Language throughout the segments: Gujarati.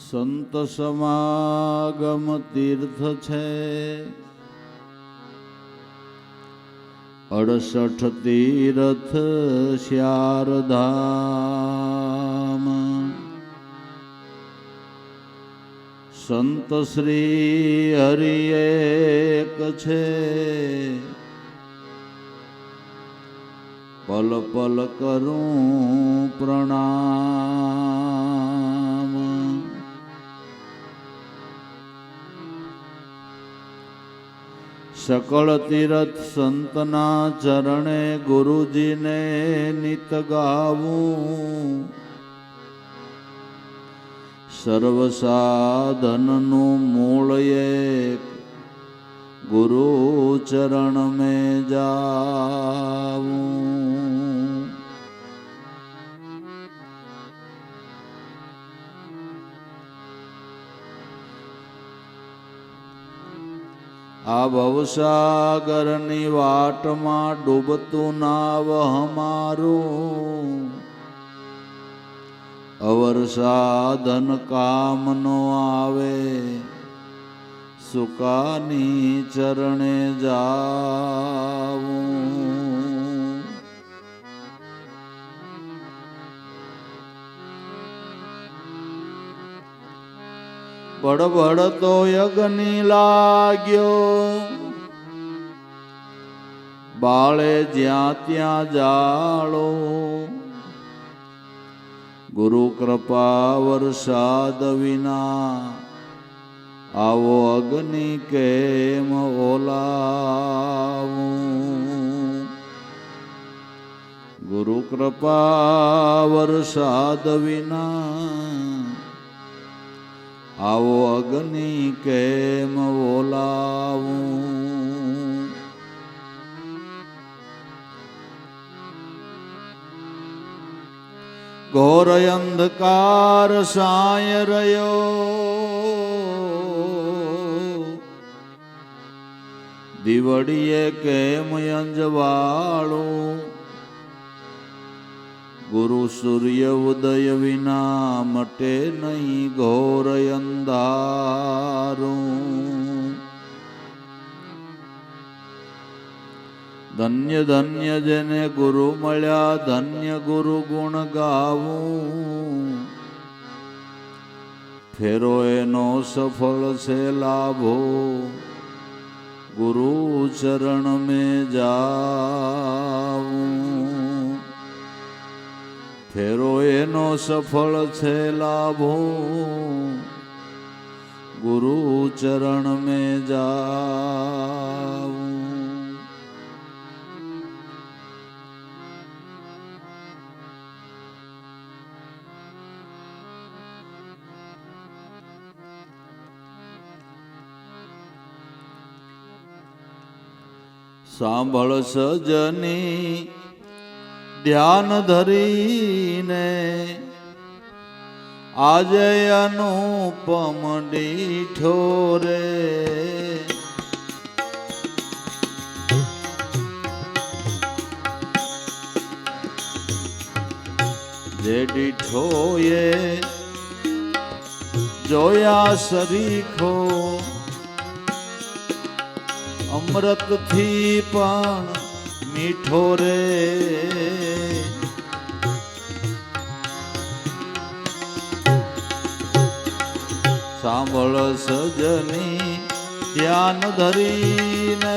સંત સમાગમ તીર્થ છે 68 તીર્થ શારધામ સંત શ્રી હરિ એક છે પલ પલ કરું પ્રણામ सकल तीर्थ संतना चरणे गुरुजी ने नित गावूं सर्व साधन नु मूल एक गुरु चरण में जाऊं आ भवसागर नी वाट में डूबतु नाव हमारू अवर साधन काम नो आवे सुकानी चरणे जाऊं बड़बड़ तो यज्ञ लाग्यो बाळे ज्या त्या जाळो गुरु कृपा वरसाद विना आवो अग्नि केम ओलावूं गुरु कृपा वरसाद विना आवो अग्नि केम ओलावूं घोर अंधकार साय रयो दिवड़िए केम अंजवाळो गुरु सूर्य उदय विना मटे नहीं घोर अंधारू धन्य धन्य जने गुरु मळ्या धन्य गुरु गुण गावूं फेरो एनो सफल से लाभो गुरु चरण में जाऊं फेरो एनो सफल छे लाभो गुरु चरण में जाऊं सांभळ सजनी ध्यान धरीने आज अनुपम डीठो रे जे डीठो ये जोया सरीखो अमृत थी पण मीठो रे सांभळ सजनी ध्यान धरीने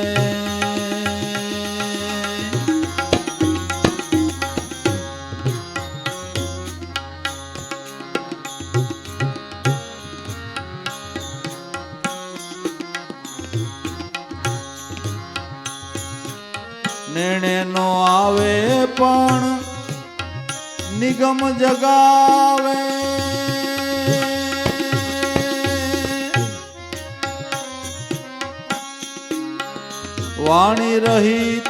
निर्णय नो आवे पण निगम जगावे वाणी रहित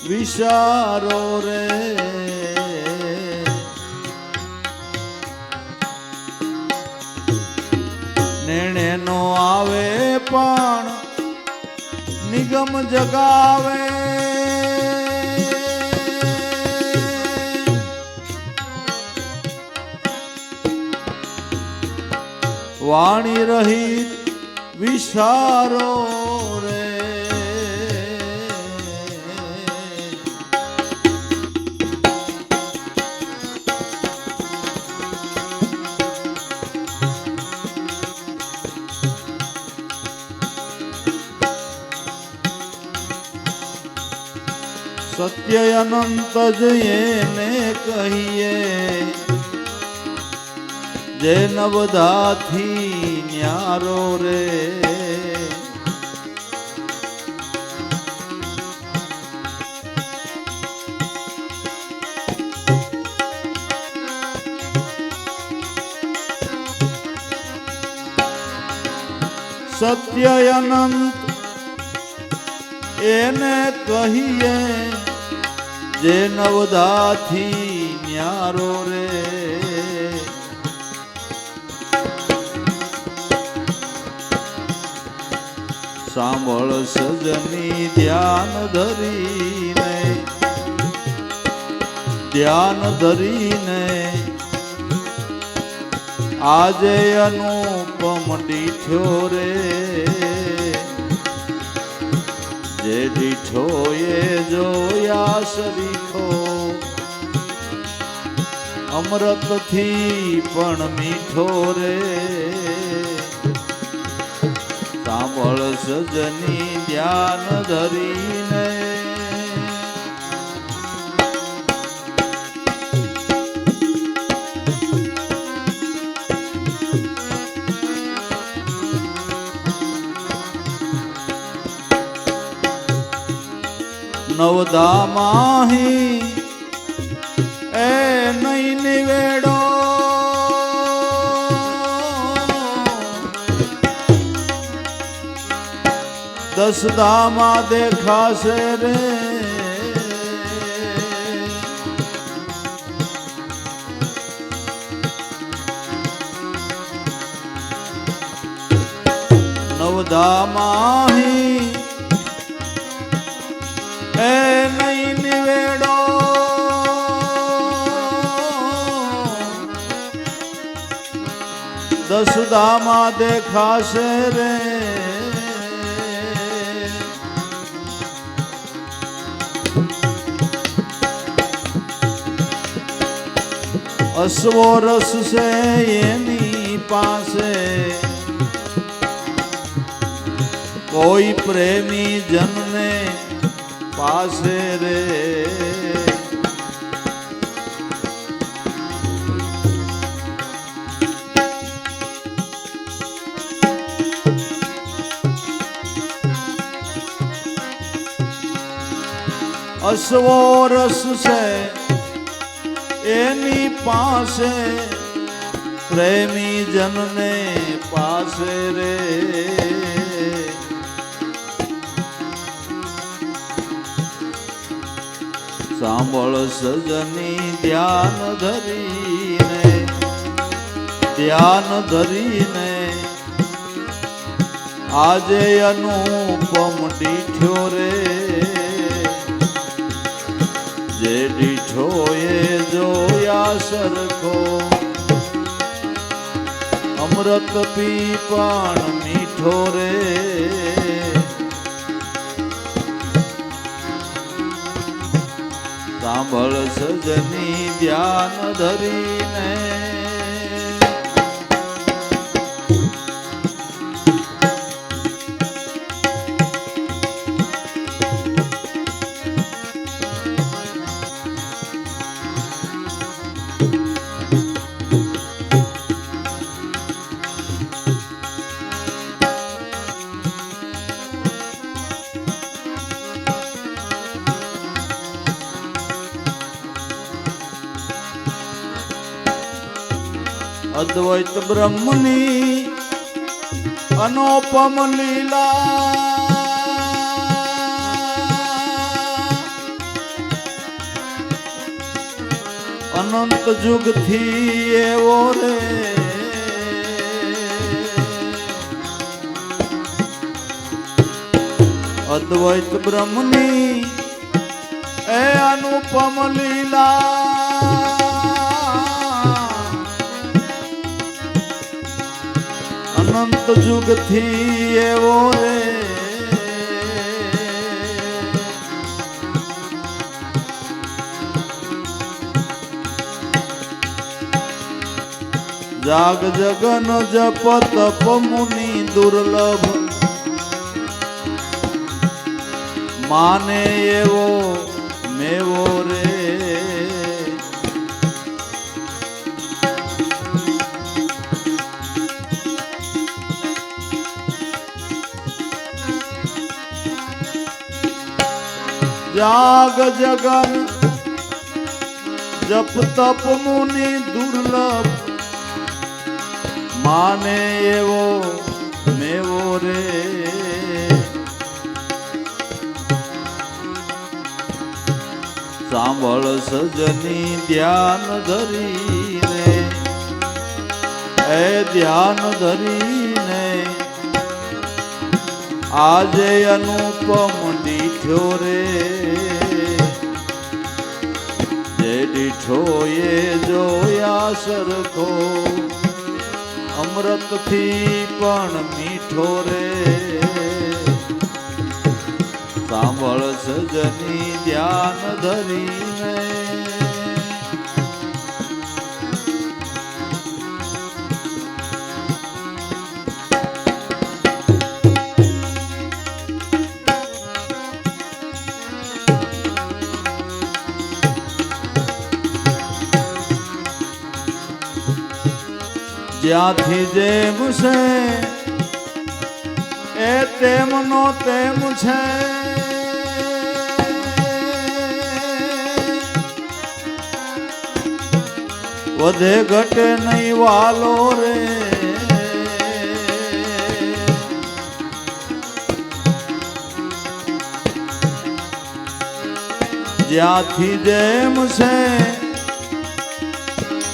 विचारो रे निर्णय नो आवे पण निगम जगावे વાણી રહિત વિસારો રે. સત્ય અનંત જ એને કહીએ, જે નવધાથી ન્યારો રે. સત્ય અનંત એને કહીએ, જે નવધાથી ન્યારો રે. સાંભળ સજની ધ્યાન ધરીને, ધ્યાન ધરીને આજે અનુપમ દીઠ્યો રે. જે દીઠો એ જોયા સરીખો, અમૃતથી પણ મીઠો રે. સાંભળ સજની ધ્યાન ધરીને, નવદા માહી એ નહીં નિવેડો, દસદામાં દેખાશે રે. નવદા માહી એ નહીં નિવેડો, દસદામાં દેખાશે રે. અશ્વો રસ છે એની પાસે, કોઈ પ્રેમી જનને પાસે રે. અશ્વો રસ છે એની પાસે, પ્રેમી જનને પાસે રે. સાંભળ સજની ધ્યાન ધરીને, ધ્યાન ધરીને આજે અનુપમ દીઠ્યો રે. જે દીઠો એ જોયા સરખો, અમૃત પી પણ મીઠો રે. સાંભળ સજની ધ્યાન ધરીને, અદ્વૈત બ્રહ્મની અનુપમ લીલા, અનંત જુગથી એવો રે. અદ્વૈત બ્રહ્મની એ અનુપમ લીલા, સતજુગથી એવો રે જાગ જગન જપ તપ મુનિ દુર્લભ માને એવો મેવો રે જાગ જગન જપ તપ મુનિ દુર્લભ માને એવો મેવો રે સાંભળ સજની ધ્યાન ધરીને એ ધ્યાન ધરીને આજે અનુપમ દીઠ્યો રે જે દીઠો એ જોયા સરખો અમૃતથી પણ મીઠો રે સાંભળ સજની ધ્યાન ધરીને જ્યાંથી જેમ છે એ તેમનો તેમ છે વધે ઘટે નહીં વાલો રે જ્યાંથી જેમ છે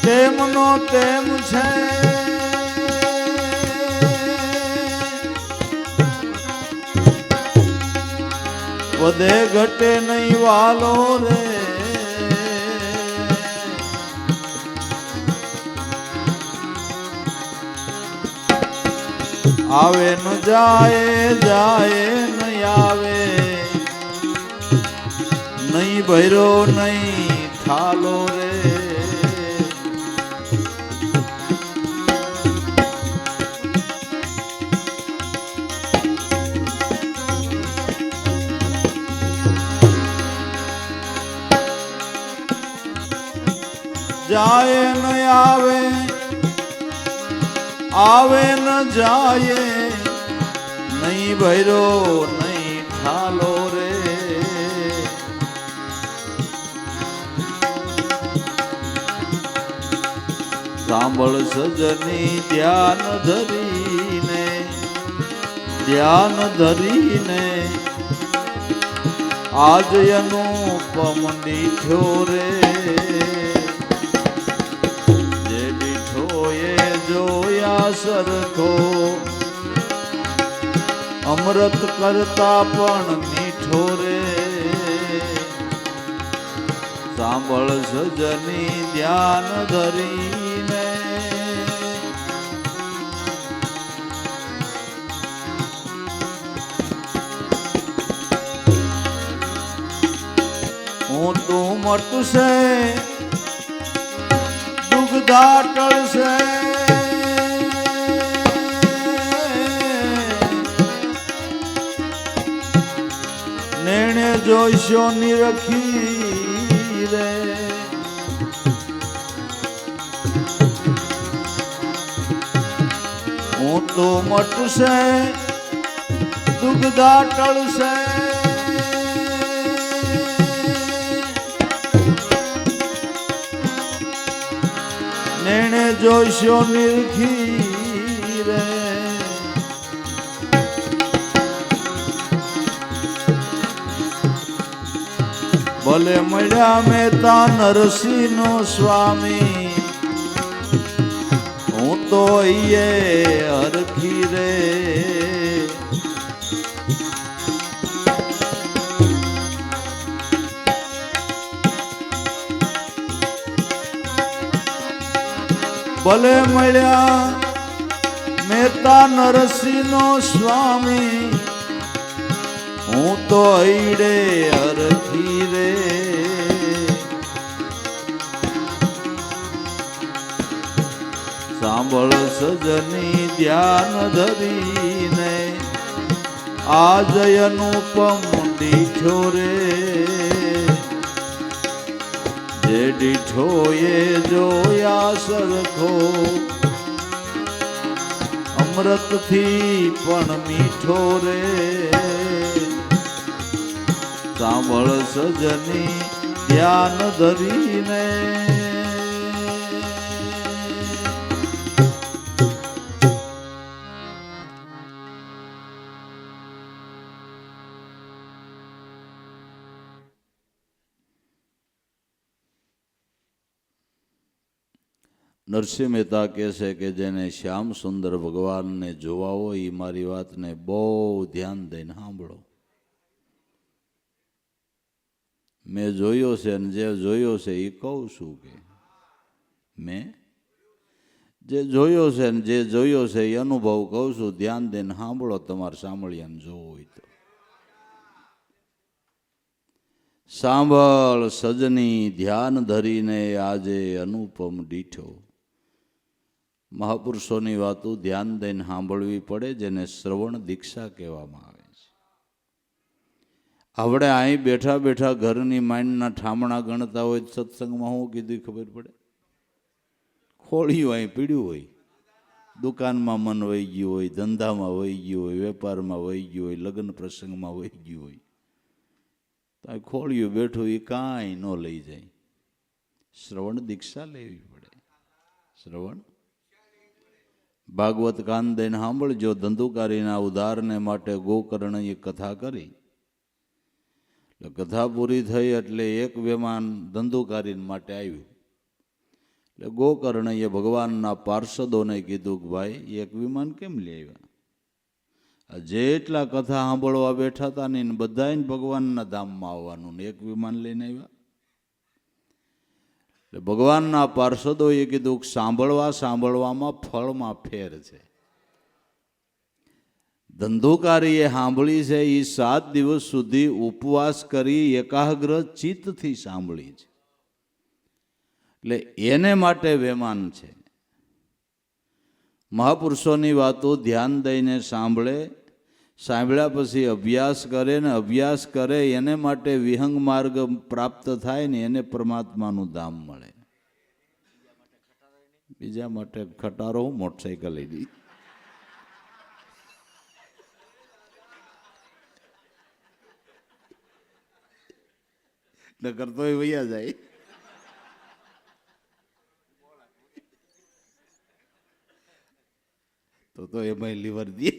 તેમનો તેમ છે વધે ઘટે નહીં વાલો રે આવે ન જાય જાય નહીં આવે નહીં ભૈરો નહીં થાલો રે જાય ન આવે આવે ન જાય નહીં ભૈરો નહીં ઠાલો રે સાંભળ સજની ધ્યાન ધરીને આજ અનુપમ દીઠ્યો રે જોયા સરખો અમૃત કરતા પણ મીઠો રે સાંભળ સજની ધ્યાન ધરીને હું તું મટશે દુગધા ટળશે નેણે જોઈશો નિરખી રે હું તો મટશે દુગધા ટળશે નેણે જોઈશો નિરખી રે ભલે મળ્યા મહેતા નરસિંહ નો સ્વામી હું તો હરખી રે ભલે મળ્યા મહેતા નરસિંહનો સ્વામી હું તો હૈડે અરખી રે સાંભળ સજની ધ્યાન ધરીને આજ અનુપમ દીઠો રે જે દીઠો એ જોયા સરખો અમૃતથી પણ મીઠો રે સાંભળ સજની ધ્યાન ધરીને નરસિંહ મહેતા કહે છે કે જેને શ્યામ સુંદર ભગવાનને જોવા હોય એ મારી વાતને બહુ ધ્યાન દઈને સાંભળો. મેં જોયો છે અને જે જોયો છે એ કહું છું કે મેં જે જોયો છે ને જે જોયો છે એ અનુભવ કહું છું. ધ્યાન દઈને સાંભળો તમારે સાંભળ્યાને જોવું હોય તો. સાંભળ સજની ધ્યાન ધરીને આજે અનુપમ દીઠો. મહાપુરુષોની વાતો ધ્યાન દઈને સાંભળવી પડે, જેને શ્રવણ દીક્ષા કહેવામાં આવે છે. આપણે અહીં બેઠા બેઠા ઘરની માઇન્ડના ઠામણા ગણતા હોય સત્સંગમાં શું કીધું ખબર પડે? ખોળ્યું અહીં પીડ્યું હોય, દુકાનમાં મન વહી ગયું હોય, ધંધામાં વહી ગયું હોય, વેપારમાં વહી ગયું હોય, લગ્ન પ્રસંગમાં વહી ગયું હોય, તો અહીં ખોળ્યું બેઠું એ કાંઈ ન લઈ જાય. શ્રવણ દીક્ષા લેવી પડે. શ્રવણ ભાગવત કાન દઈને સાંભળજો. ધંધુકારીના ઉદ્ધારને માટે ગોકર્ણએ કથા કરી. કથા પૂરી થઈ એટલે એક વિમાન ધંધુકારી માટે આવ્યું. એટલે ગોકર્ણએ ભગવાનના પાર્ષદોને કીધું કે ભાઈ એક વિમાન કેમ લઈ આવ્યા? જેટલા કથા સાંભળવા બેઠા હતા ને બધાને ભગવાનના ધામમાં આવવાનું, ને એક વિમાન લઈને આવ્યા. ભગવાનના પાર્ષદોએ કીધું કે સાંભળવામાં ફળમાં ફેર છે. ધંધુકારીએ સાંભળી છે એ 7 દિવસ સુધી ઉપવાસ કરી એકાગ્ર ચિત્તથી સાંભળી છે, એટલે એને માટે વેમાન છે. મહાપુરુષોની વાતો ધ્યાન દઈને સાંભળે, સાંભળ્યા પછી અભ્યાસ કરે ને અભ્યાસ કરે એને માટે વિહંગ માર્ગ પ્રાપ્ત થાય ને એને પરમાત્માનું ધામ મળે. બીજા માટે ખટારો મોટરસાઇકલ લઈ દી ન કરતો એ વૈયા જાય. તો એમાં લીવર દે.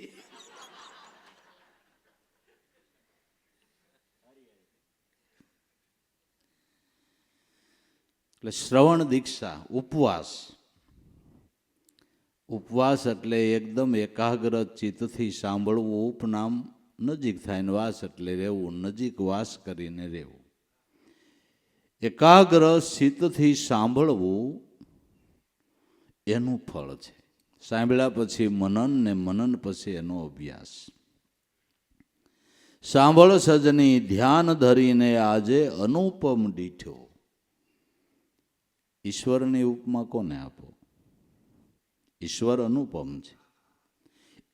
એટલે શ્રવણ દીક્ષા, ઉપવાસ. ઉપવાસ એટલે એકદમ એકાગ્ર ચિત્તથી સાંભળવું. ઉપનામ નજીક થાય ને વાસ એટલે રહેવું, નજીક વાસ કરીને રહેવું. એકાગ્ર ચિત્તથી સાંભળવું એનું ફળ છે. સાંભળ્યા પછી મનન ને મનન પછી એનો અભ્યાસ. સાંભળ સજની ધ્યાન ધરીને આજે અનુપમ દીઠો. ઈશ્વરની ઉપમા કોને આપો? ઈશ્વર અનુપમ છે,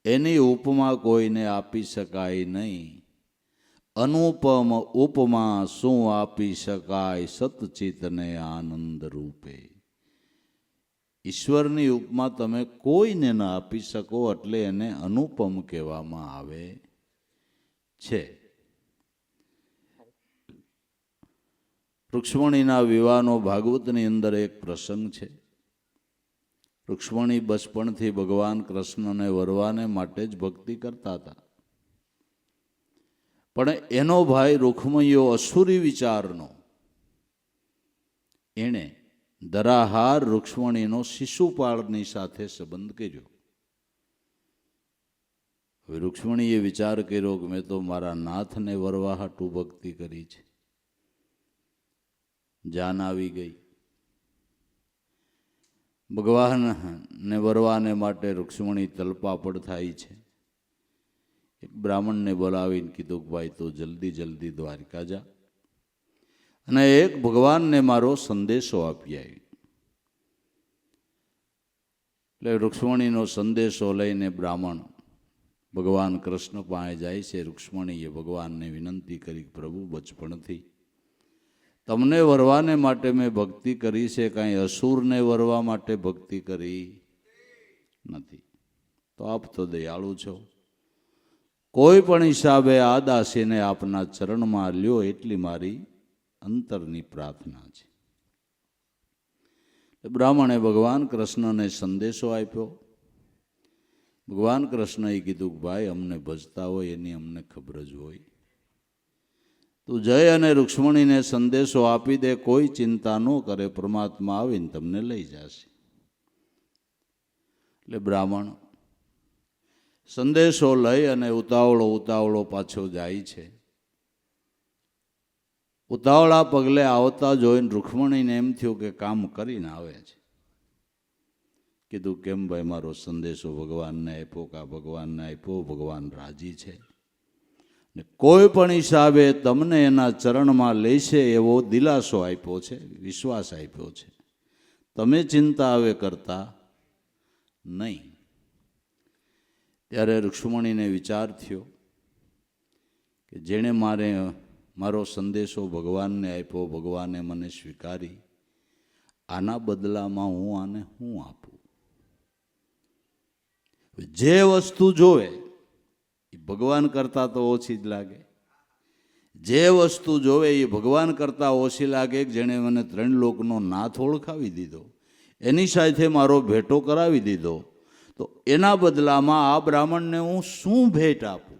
એની ઉપમા કોઈને આપી શકાય નહીં. અનુપમ ઉપમા શું આપી શકાય સતચિતને આનંદ રૂપે. ઈશ્વરની ઉપમા તમે કોઈને ન આપી શકો એટલે એને અનુપમ કહેવામાં આવે છે. રૂક્ષ્મણીના વિવાહનો ભાગવતની અંદર એક પ્રસંગ છે. રૂક્ષ્મણી બચપણથી ભગવાન કૃષ્ણને વરવાને માટે જ ભક્તિ કરતા હતા, પણ એનો ભાઈ રૂક્ષ્મણીયો અસુરી વિચારનો, એણે દરાહાર રૂક્ષ્મણીનો શિશુપાળની સાથે સંબંધ કર્યો. હવે રૂક્ષ્મણીએ વિચાર કર્યો કે મેં તો મારા નાથને વરવા હાટુ ભક્તિ કરી છે. જાન આવી ગઈ. ભગવાનને વરવાને માટે રૂક્ષ્મણી તલપાપડ થાય છે. એક બ્રાહ્મણને બોલાવીને કીધું કે ભાઈ તું જલ્દી જલ્દી દ્વારકા જા અને એક ભગવાનને મારો સંદેશો આપી આવી. એટલે રૂક્ષ્મણીનો સંદેશો લઈને બ્રાહ્મણ ભગવાન કૃષ્ણ પાસે જાય છે. રૂક્ષ્મણીએ ભગવાનને વિનંતી કરી, પ્રભુ બચપણથી તમને વરવાને માટે મેં ભક્તિ કરી છે, કાંઈ અસુરને વરવા માટે ભક્તિ કરી નથી. તો આપ તો દયાળુ છો, કોઈ પણ હિસાબે આ દાસીને આપના ચરણમાં લ્યો એટલી મારી અંતરની પ્રાર્થના છે. બ્રાહ્મણે ભગવાન કૃષ્ણને સંદેશો આપ્યો. ભગવાન કૃષ્ણએ કીધું કે ભાઈ અમને ભજતા હોય એની અમને ખબર જ હોય, તું જય અને રૂક્ષ્મણીને સંદેશો આપી દે, કોઈ ચિંતા ન કરે, પરમાત્મા આવીને તમને લઈ જશે. એટલે બ્રાહ્મણ સંદેશો લઈ અને ઉતાવળો પાછો જાય છે. ઉતાવળા પગલે આવતા જોઈને રૂક્ષ્મણીને એમ થયું કે કામ કરીને આવે છે. કીધું કેમ ભાઈ મારો સંદેશો ભગવાનને આપ્યો, કા ભગવાનને આપ્યો, ભગવાન રાજી છે ને કોઈ પણ હિસાબે તમને એના ચરણમાં લેશે એવો દિલાસો આપ્યો છે, વિશ્વાસ આપ્યો છે, તમે ચિંતા હવે કરતા નહીં. ત્યારે રૂક્ષ્મણીને વિચાર થયો કે જેણે મારો સંદેશો ભગવાનને આપ્યો, ભગવાને મને સ્વીકારી, આના બદલામાં હું આને શું આપું? જે વસ્તુ જોવે એ ભગવાન કરતાં તો ઓછી જ લાગે. જે વસ્તુ જોવે એ ભગવાન કરતાં ઓછી લાગે. જેણે મને 3 લોકનો નાથ ઓળખાવી દીધો, એની સાથે મારો ભેટો કરાવી દીધો, તો એના બદલામાં આ બ્રાહ્મણને હું શું ભેટ આપું?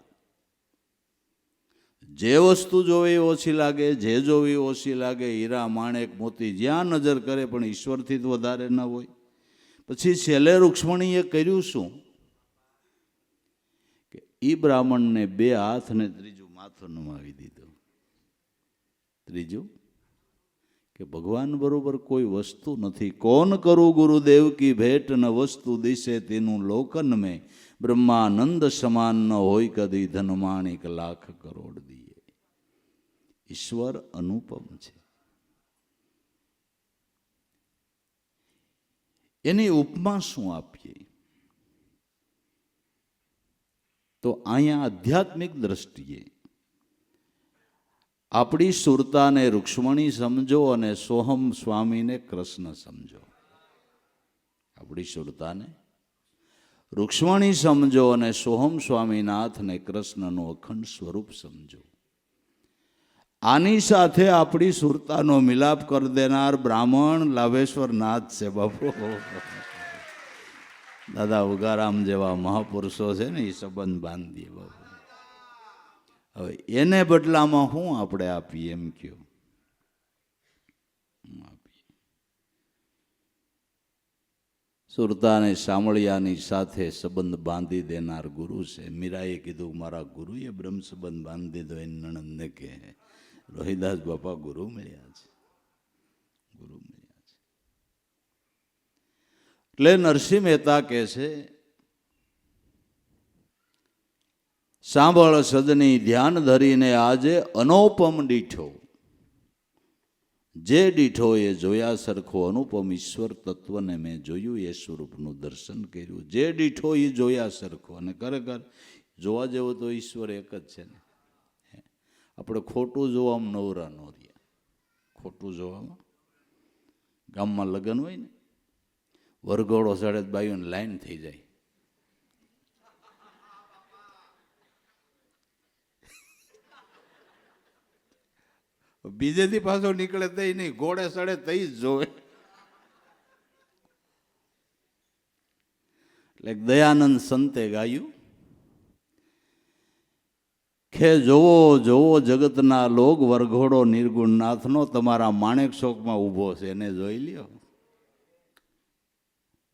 જે વસ્તુ જોવી ઓછી લાગે, જે જોવી ઓછી લાગે, હીરા માણેક મોતી જ્યાં નજર કરે પણ ઈશ્વરથી જ વધારે ન હોય. પછી છેલ્લે રૂક્ષ્મણીએ કર્યું શું કે એ બ્રાહ્મણને 2 હાથ ને ત્રીજું માથું નમાવી દીધું. ત્રીજું કે ભગવાન બરોબર કોઈ વસ્તુ નથી. કોણ કરું ગુરુદેવ કી ભેટ ન વસ્તુ દિશે તેનું લોકન મેં, બ્રહ્માનંદ સમાન ન હોય કદી ધન માણિક લાખ કરોડ દિયે. ઈશ્વર અનુપમ છે. એની ઉપમા શું આપીએ? તો અહીંયા આધ્યાત્મિક દ્રષ્ટિએ આપણી સુરતાને રૂક્ષ્મણી સમજો અને સોહમ સ્વામીને કૃષ્ણ સમજો. આપણી સુરતાને રૂક્ષ્મણી સમજો અને સોહમ સ્વામીનાથને કૃષ્ણનું અખંડ સ્વરૂપ સમજો. આની સાથે આપણી સુરતાનો મિલાપ કરી દેનાર બ્રાહ્મણ લાભેશ્વર નાથ છે બાપુ. દાદા ઉગારામ જેવા મહાપુરુષો છે ને, એ સંબંધ બાંધીએ બાપુ. હવે એને બદલામાં શું આપણે આપીએ એમ કયો? સુરતાને સામળિયાની સાથે સંબંધ બાંધી દેનાર ગુરુ છે. મીરાએ કીધું મારા ગુરુએ બ્રહ્મ સંબંધ બાંધી દીધો. એ નણંદને કે રોહિદાસ બાપા ગુરુ મળ્યા છે, ગુરુ મળ્યા છે. એટલે નરસિંહ મહેતા કહે છે, સાંભળ સદની ધ્યાન ધરીને આજે અનોપમ દીઠો, જે દીઠો એ જોયા સરખો અનુપમ ઈશ્વર તત્વને મેં જોયું, એ સ્વરૂપનું દર્શન કર્યું. જે દીઠો એ જોયા સરખો. અને ખરેખર જોવા જેવો તો ઈશ્વર એક જ છે ને. આપણે ખોટું જોવામાં નવરા ન રહ્યા. ખોટું જોવામાં, ગામમાં લગ્ન હોય ને, વરઘોડો ચડે બાઈઓને લાઈન થઈ જાય. બીજેથી પાછો નીકળે તઈ નહીં, ઘોડે સડે તઈ જ જોવે. એટલે દયાનંદ સંતે ગાયું કે જોવો જોવો જગતના લોક, વરઘોડો નિર્ગુણ નાથનો તમારા માણેક ચોકમાં ઊભો છે, એને જોઈ લ્યો.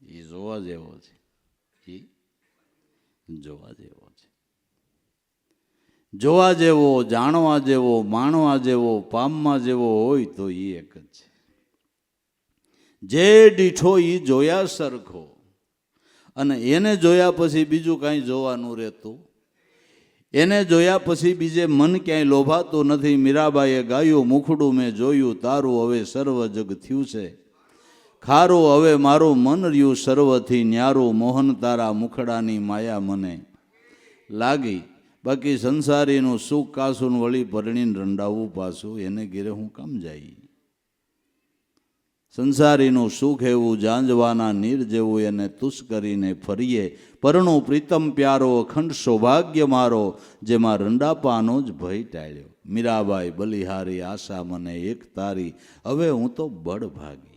એ જોવા જેવો છે, એ જોવા જેવો છે. જોવા જેવો, જાણવા જેવો, માણવા જેવો, પામવા જેવો હોય તો એ એક જ છે. જે દીઠો એ જોયા સરખો, અને એને જોયા પછી બીજું કાંઈ જોવાનું રહેતું, એને જોયા પછી બીજે મન ક્યાંય લોભાતું નથી. મીરાબાઈએ ગાયું, મુખડું મેં જોયું તારું, હવે સર્વ જગ થયું છે ખારું, હવે મારું મન રહ્યું સર્વથી ન્યારું, મોહન તારા મુખડાની માયા મને લાગી. બાકી સંસારીનું સુખ કાસું વળી પરણીને રંડાવવું પાછું, એને ઘેરે હું કામ જાય? સંસારીનું સુખ એવું જાંજવાના નીર જેવું, એને તુસ કરીને ફરીએ. પરણું પ્રીતમ પ્યારો, અખંડ સૌભાગ્ય મારો, જેમાં રંડાપાનો જ ભય ટાળ્યો. મીરાબાઈ બલિહારી, આશા મને એક તારી, હવે હું તો બળ ભાગી.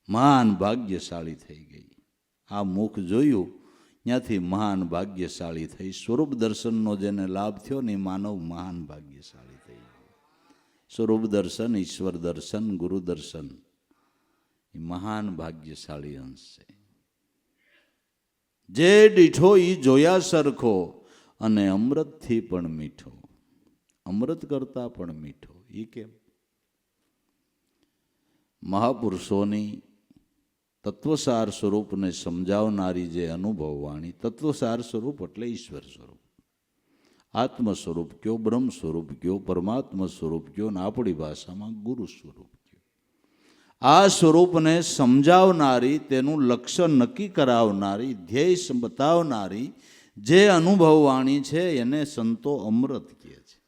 મહાન ભાગ્યશાળી થઈ ગઈ. આ મુખ જોયું ત્યાંથી મહાન ભાગ્યશાળી થઈ. સ્વરૂપ દર્શનનો જેને લાભ થયો ને માનવ મહાન ભાગ્યશાળી થઈ. સ્વરૂપ દર્શન, ઈશ્વર દર્શન, ગુરુ દર્શન એ મહાન ભાગ્યશાળી અંશ છે. જે દીઠો ઈ જોયા સરખો, અને અમૃતથી પણ મીઠો. અમૃત કરતા પણ મીઠો. એ કેમ? મહાપુરુષોની તત્વસાર સ્વરૂપને સમજાવનારી જે અનુભવવાણી, તત્વસાર સ્વરૂપ એટલે ઈશ્વર સ્વરૂપ, આત્મ સ્વરૂપ કયો, બ્રહ્મ સ્વરૂપ કયો, પરમાત્મા સ્વરૂપ કયો, ને આપણી ભાષામાં ગુરુ સ્વરૂપ કયો. આ સ્વરૂપને સમજાવનારી, તેનું લક્ષ્ય નક્કી કરાવનારી, ધ્યેય બતાવનારી જે અનુભવવાણી છે એને સંતો અમૃત કહે છે.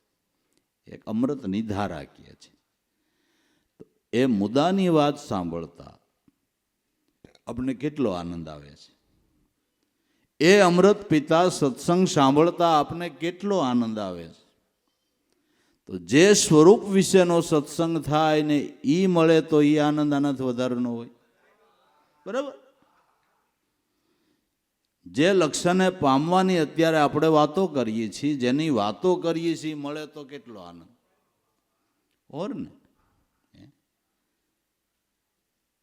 એક અમૃતની ધારા કહે છે. એ મુદ્દાની વાત સાંભળતા આપણે કેટલો આનંદ આવે છે. એ અમૃત પિતા સત્સંગ સાંભળતા આપને કેટલો આનંદ આવે છે. તો જે સ્વરૂપ વિશેનો સત્સંગ થાય ને એ મળે તો એ આનંદ આનાથી વધારે ન હોય. બરાબર? જે લક્ષ્યને પામવાની અત્યારે આપણે વાતો કરીએ છીએ, જેની વાતો કરીએ છીએ, મળે તો કેટલો આનંદ. ઓર ને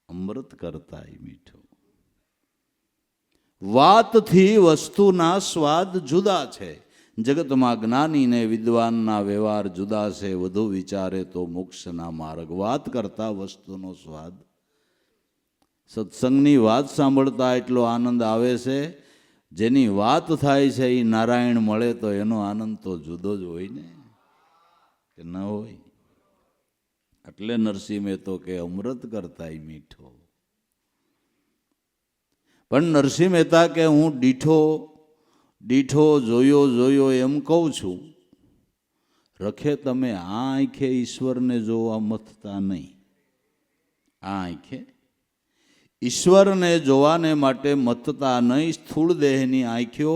અમૃત કરતા મીઠો. વાતથી વસ્તુના સ્વાદ જુદા છે. જગતમાં જ્ઞાની ને વિદ્વાનના વ્યવહાર જુદા છે. વધુ વિચારે તો મોક્ષના માર્ગ. વાત કરતા વસ્તુનો સ્વાદ. સત્સંગની વાત સાંભળતા એટલો આનંદ આવે છે. જેની વાત થાય છે એ નારાયણ મળે તો એનો આનંદ તો જુદો જ હોય ને, કે ન હોય? એટલે નરસિંહ મહેતો કે અમૃત કરતા મીઠો. પણ નરસિંહ મહેતા કે હું દીઠો દીઠો જોયો જોયો એમ કહું છું. રખે તમે આ આંખે ઈશ્વરને જોવા મથતા નહીં. આ આંખે ઈશ્વરને જોવાને માટે મથતા નહીં. સ્થૂળ દેહની આંખો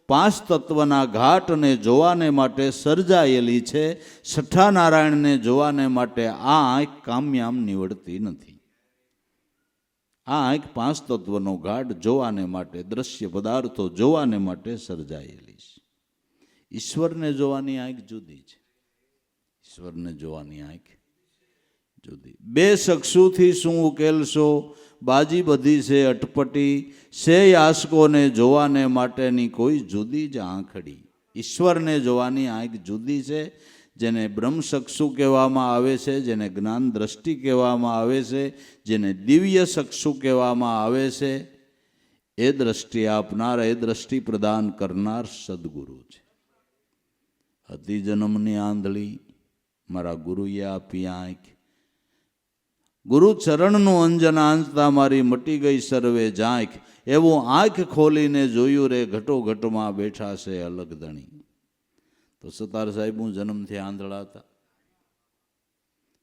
પાંચ તત્વના ઘાટને જોવાને માટે સર્જાયેલી છે. છઠ્ઠા નારાયણને જોવાને માટે આ આંખ કામયામ નીવડતી નથી. આ આંખ પાંચ તત્વનો ઘાટ જોવાને માટે, દ્રશ્ય પદાર્થો જોવાને માટે સર્જાયેલી છે. ઈશ્વરને જોવાની આંખ જુદી છે. ઈશ્વરને જોવાની આંખ જુદી. બે ચક્ષુથી શું ઉકેલશો? બાજી બધી છે અટપટી. સે આસકોને જોવાને માટેની કોઈ જુદી જ આંખડી. ઈશ્વરને જોવાની આંખ જુદી છે. જેને બ્રહ્મચક્ષુ કહેવામાં આવે છે, જેને જ્ઞાન દ્રષ્ટિ કહેવામાં આવે છે, જેને દિવ્ય ચક્ષુ કહેવામાં આવે છે, એ દ્રષ્ટિ આપનાર, એ દ્રષ્ટિ પ્રદાન કરનાર સદગુરુ છે. હતી જન્મની આંધળી, મારા ગુરુએ આપી આંખ. ગુરુ ચરણનું અંજન આંચતા મારી મટી ગઈ સર્વે ઝાંખ. એવું આંખ ખોલીને જોયું રે ઘટોઘટમાં બેઠા છે અલગ ધણી. તો સતાર સાહેબ હું જન્મથી આંધળા હતા.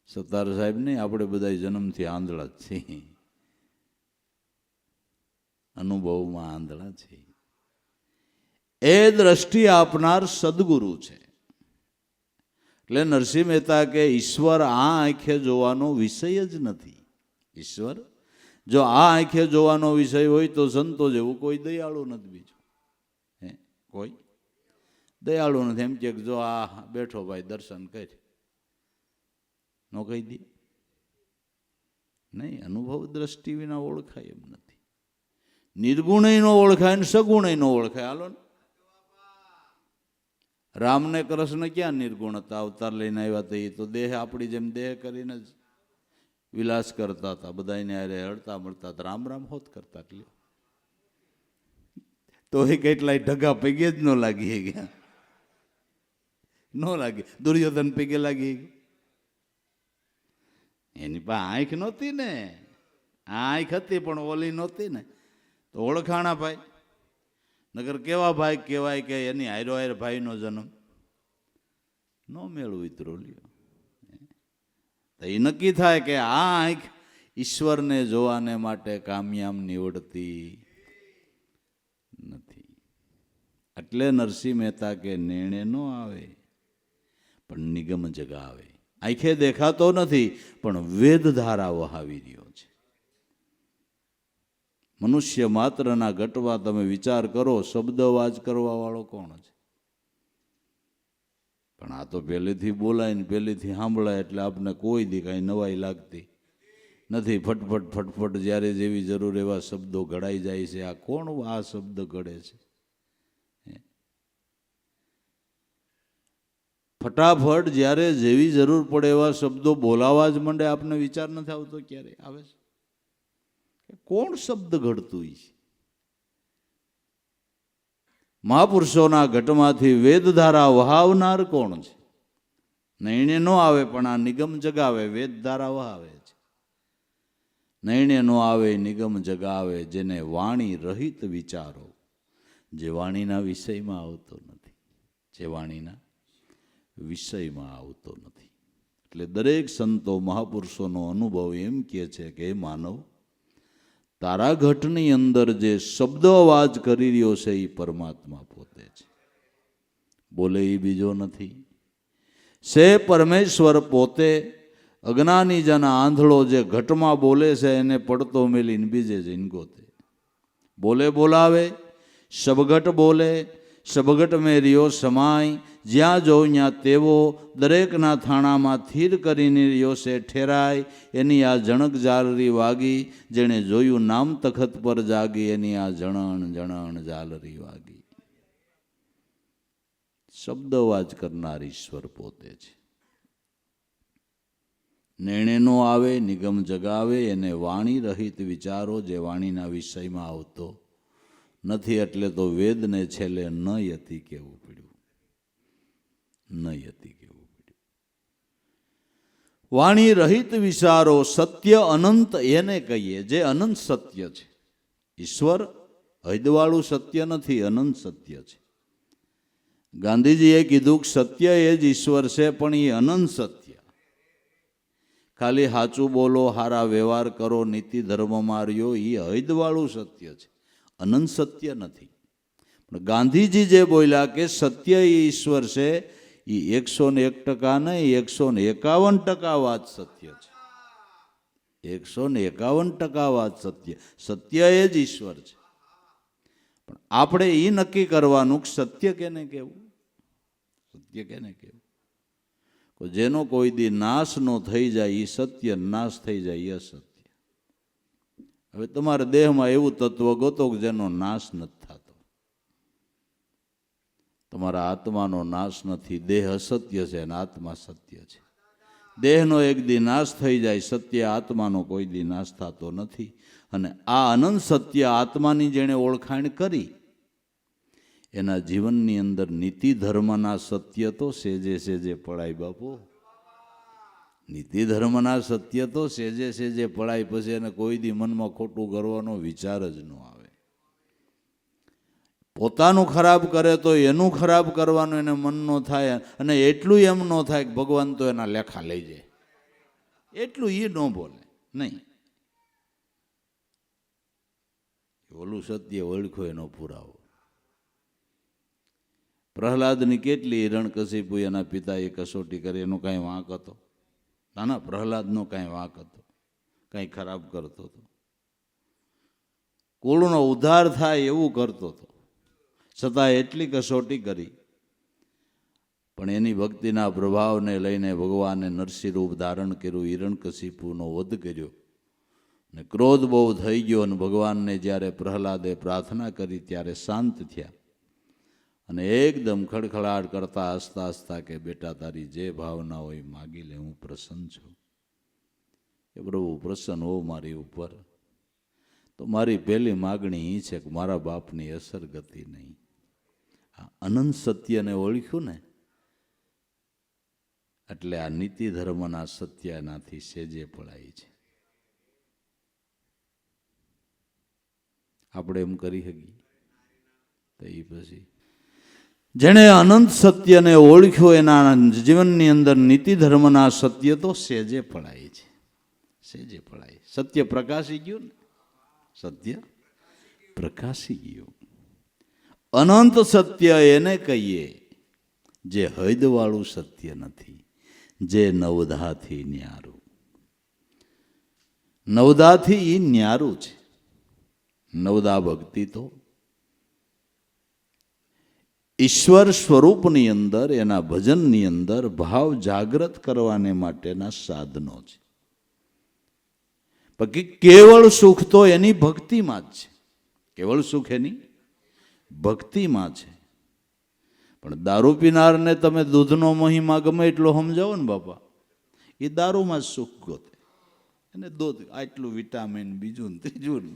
સતાર સાહેબ નહીં, આપણે બધા જન્મથી આંધળા જ છીએ, અનુભવમાં આંધળા છે. એ દ્રષ્ટિ આપનાર સદગુરુ છે. એટલે નરસિંહ મહેતા કે ઈશ્વર આ આંખે જોવાનો વિષય જ નથી. ઈશ્વર જો આ આંખે જોવાનો વિષય હોય તો સંતો જેવું કોઈ દયાળુ નથી બીજું. હે, કોઈ દયાળુ નથી. એમ કે જો આ બેઠો ભાઈ દર્શન કર, નો કહી દે નહીં. અનુભવ દ્રષ્ટિ વિના ઓળખાય એમ નથી. નિર્ગુણય નો ઓળખાય ને સગુણય નો ઓળખાય. હાલો ને, રામને કૃષ્ણ ક્યાં નિર્ગુણ હતા? અવતાર લઈને આવ્યા હતા. એ તો દેહ આપણી જેમ દેહ કરીને જ વિલાસ કરતા હતા, બધાને હારે હળતા મળતા હતા, રામ રામ હોત કરતા. એટલે તો એ કેટલાય ઢગા પૈગે જ ન લાગી ગયા, ન લાગી. દુર્યોધન પૈગે લાગી ગયા. એની પાસે આંખ નહોતી ને, આંખ હતી પણ ઓલી નહોતી ને, તો ઓળખાણા ભાઈ. નગર કેવા ભાઈ કહેવાય કે એની હારો હાર ભાઈનો જન્મ ન મેળવું ઉતરો લ્યો. તો એ નક્કી થાય કે આ આંખ ઈશ્વરને જોવાને માટે કામયામ નીવડતી નથી. એટલે નરસિંહ મહેતા કે નેણે ન આવે પણ નિગમ જગાવે. આંખે દેખાતો નથી પણ વેદ ધારા વહાવી રહ્યો છે. મનુષ્ય માત્રના ઘટવા તમે વિચાર કરો, શબ્દ અવાજ કરવા વાળો કોણ છે? પણ આ તો પહેલેથી બોલાય ને પહેલેથી સાંભળાય એટલે આપને કોઈ દી કાંઈ નવાઈ લાગતી નથી. ફટફટ ફટફટ જ્યારે જેવી જરૂર એવા શબ્દો ઘડાઈ જાય છે. આ કોણ આ શબ્દ ઘડે છે? ફટાફટ જ્યારે જેવી જરૂર પડે એવા શબ્દો બોલાવા જ માંડે. આપને વિચાર નથી આવતો ક્યારે આવે છે કોણ શબ્દ ઘડતું છે? મહાપુરુષોના ઘટમાંથી વેદધારા વહાવનાર કોણ છે? નૈણે ન આવે પણ આ નિગમ જગાવે, વેદધારા વહાવે છે. નૈણે ન આવે નિગમ જગાવે, જેને વાણી રહિત વિચારો, જે વાણીના વિષયમાં આવતો નથી, જે વાણીના વિષયમાં આવતો નથી. એટલે દરેક સંતો મહાપુરુષોનો અનુભવ એમ કહે છે કે માનવ, તારા ઘટની અંદર જે શબ્દ અવાજ કરી રહ્યો છે એ પરમાત્મા પોતે છે. બોલે એ બીજો નથી. સે પરમેશ્વર પોતે. અજ્ઞાની જન આંધળો જે ઘટમાં બોલે છે એને પડતો મેલીને બીજે જઈને ગોતે. બોલે બોલાવે, સબઘટ બોલે, સબઘટ મેં રહ્યો સમાય. જ્યાં જો ત્યાં તેવો, દરેકના થાણામાં થીર કરીને રહ્યો છે ઠેરાય. એની આ જણક જાલરી વાગી, જેણે જોયું નામ તખત પર જાગી. એની આ જણણ જણણ જાલરી વાગી. શબ્દ અવાજ કરનાર ઈશ્વર પોતે છે. નેણે નો આવે નિગમ જગાવે, એને વાણી રહિત વિચારો, જે વાણીના વિષયમાં આવતો નથી. એટલે તો વેદને છેલ્લે ન યતિ કહેવું પડ્યું, ન યતિ કહેવું પડ્યું. વાણી રહિત વિચારો, સત્ય અનંત એને કહીએ, જે અનંત સત્ય છે. ઈશ્વર હૈદવાળું સત્ય નથી, અનંત સત્ય છે. ગાંધીજીએ કીધું કે સત્ય એ જ ઈશ્વર છે, પણ એ અનંત સત્ય. ખાલી સાચું બોલો, હારા વ્યવહાર કરો, નીતિ ધર્મ માર્યો, એ હૈદવાળું સત્ય છે, અનંત સત્ય નથી. પણ ગાંધીજી જે બોલ્યા કે સત્ય એ ઈશ્વર છે, એ 101% નહીં, 151% વાત સત્ય છે. 151% વાત સત્ય. સત્ય એ જ ઈશ્વર છે. પણ આપણે એ નક્કી કરવાનું કે સત્ય કેને કહેવું, સત્ય કેને કહેવું. જેનો કોઈ દી નાશ નો થઈ જાય એ સત્ય, નાશ થઈ જાય એ અસત્ય. હવે તમારા દેહમાં એવું તત્વ ગોતો કે જેનો નાશ નથી થતો. તમારા આત્માનો નાશ નથી. દેહ અસત્ય છે અને આત્મા સત્ય છે. દેહનો એક દી નાશ થઈ જાય, સત્ય આત્માનો કોઈ દી નાશ થતો નથી. અને આ અનંત સત્ય આત્માની જેણે ઓળખાણ કરી, એના જીવનની અંદર નીતિ ધર્મના સત્ય તો સેજે સેજે પડાય બાપુ. નીતિ ધર્મના સત્ય તો સેજે સેજે પડાય. પછી એને કોઈ દી મનમાં ખોટું કરવાનો વિચાર જ ન આવે. પોતાનું ખરાબ કરે તો એનું ખરાબ કરવાનું એને મન ન થાય. અને એટલું એમ ન થાય કે ભગવાન તો એના લેખા લઈ જાય, એટલું એ ન બોલે નહીં. ઓલું સત્ય ઓળખો એનો પુરાવો. પ્રહલાદની કેટલી હિરણ્યકશિપુ એના પિતાએ કસોટી કરી, એનો કાંઈ વાંક હતો? ના, પ્રહલાદનો કાંઈ વાંક હતો? કાંઈ ખરાબ કરતો હતો? કુળનો ઉદ્ધાર થાય એવું કરતો હતો, છતાં એટલી કસોટી કરી. પણ એની ભક્તિના પ્રભાવને લઈને ભગવાને નરસિંહ રૂપ ધારણ કર્યું, હિરણ્યકશિપુનો વધ કર્યો. ને ક્રોધ બહુ થઈ ગયો. અને ભગવાનને જ્યારે પ્રહલાદે પ્રાર્થના કરી ત્યારે શાંત થયા. અને એકદમ ખડખડાટ કરતા હસતા હસતા કે બેટા તારી જે ભાવના હોય માગી લે, હું પ્રસન્ન છું. કે પ્રભુ પ્રસન્ન હો મારી ઉપર, તો મારી પહેલી માગણી એ છે કે મારા બાપની અસર ગતિ નહીં. આ અનંત સત્યને ઓળખ્યું ને એટલે આ નીતિ ધર્મના સત્ય એનાથી સેજે પડાય છે. આપણે એમ કરી શકીએ તો એ પછી જેણે અનંત સત્યને ઓળખ્યો એના જીવનની અંદર નીતિ ધર્મના સત્ય તો સેજે પડાય છે. સેજે પડાય. સત્ય પ્રકાશી ગયું ને, સત્ય પ્રકાશી ગયું. અનંત સત્ય એને કહીએ જે હૈદવાળું સત્ય નથી, જે નવધાથી ન્યારું. નવદાથી એ ન્યારું છે. નવદા ભક્તિ તો ઈશ્વર સ્વરૂપની અંદર, એના ભજનની અંદર ભાવ જાગૃત કરવાને માટેના સાધનો છે. બાકી કેવળ સુખ તો એની ભક્તિમાં જ છે. કેવળ સુખ એની ભક્તિમાં છે. પણ દારૂ પીનારને તમે દૂધનો મહિમા ગમે એટલો સમજાવો ને બાપા, એ દારૂમાં જ સુખ ગોતે. એને દૂધ આટલું વિટામિન, બીજું ને ત્રીજું.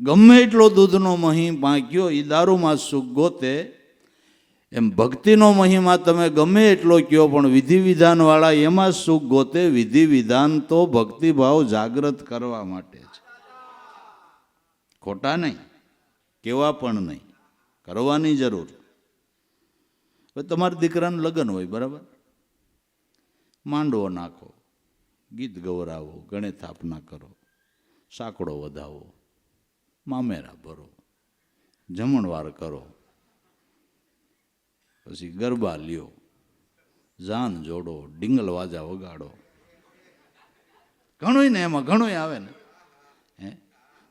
ગમે એટલો દૂધનો મહી પાંક્યો, એ દારૂમાં સુખ ગોતે. એમ ભક્તિનો મહિમા તમે ગમે એટલો કયો, પણ વિધિ વિધાન વાળા એમાં સુખ ગોતે. વિધિ વિધાન તો ભક્તિભાવ જાગૃત કરવા માટે છે, ખોટા નહીં, કેવા પણ નહીં, કરવાની જરૂર. હવે તમારા દીકરાનું લગ્ન હોય, બરાબર, માંડવો નાખો, ગીત ગવરાવો, ગણે સ્થાપના કરો, સાંકડો વધાવો, મામેરા ભરો, જમણવાર કરો, પછી ગરબા લ્યો, જાન જોડો, ડીંગલ વાજા વગાડો. ઘણું ને એમાં ઘણું આવે ને.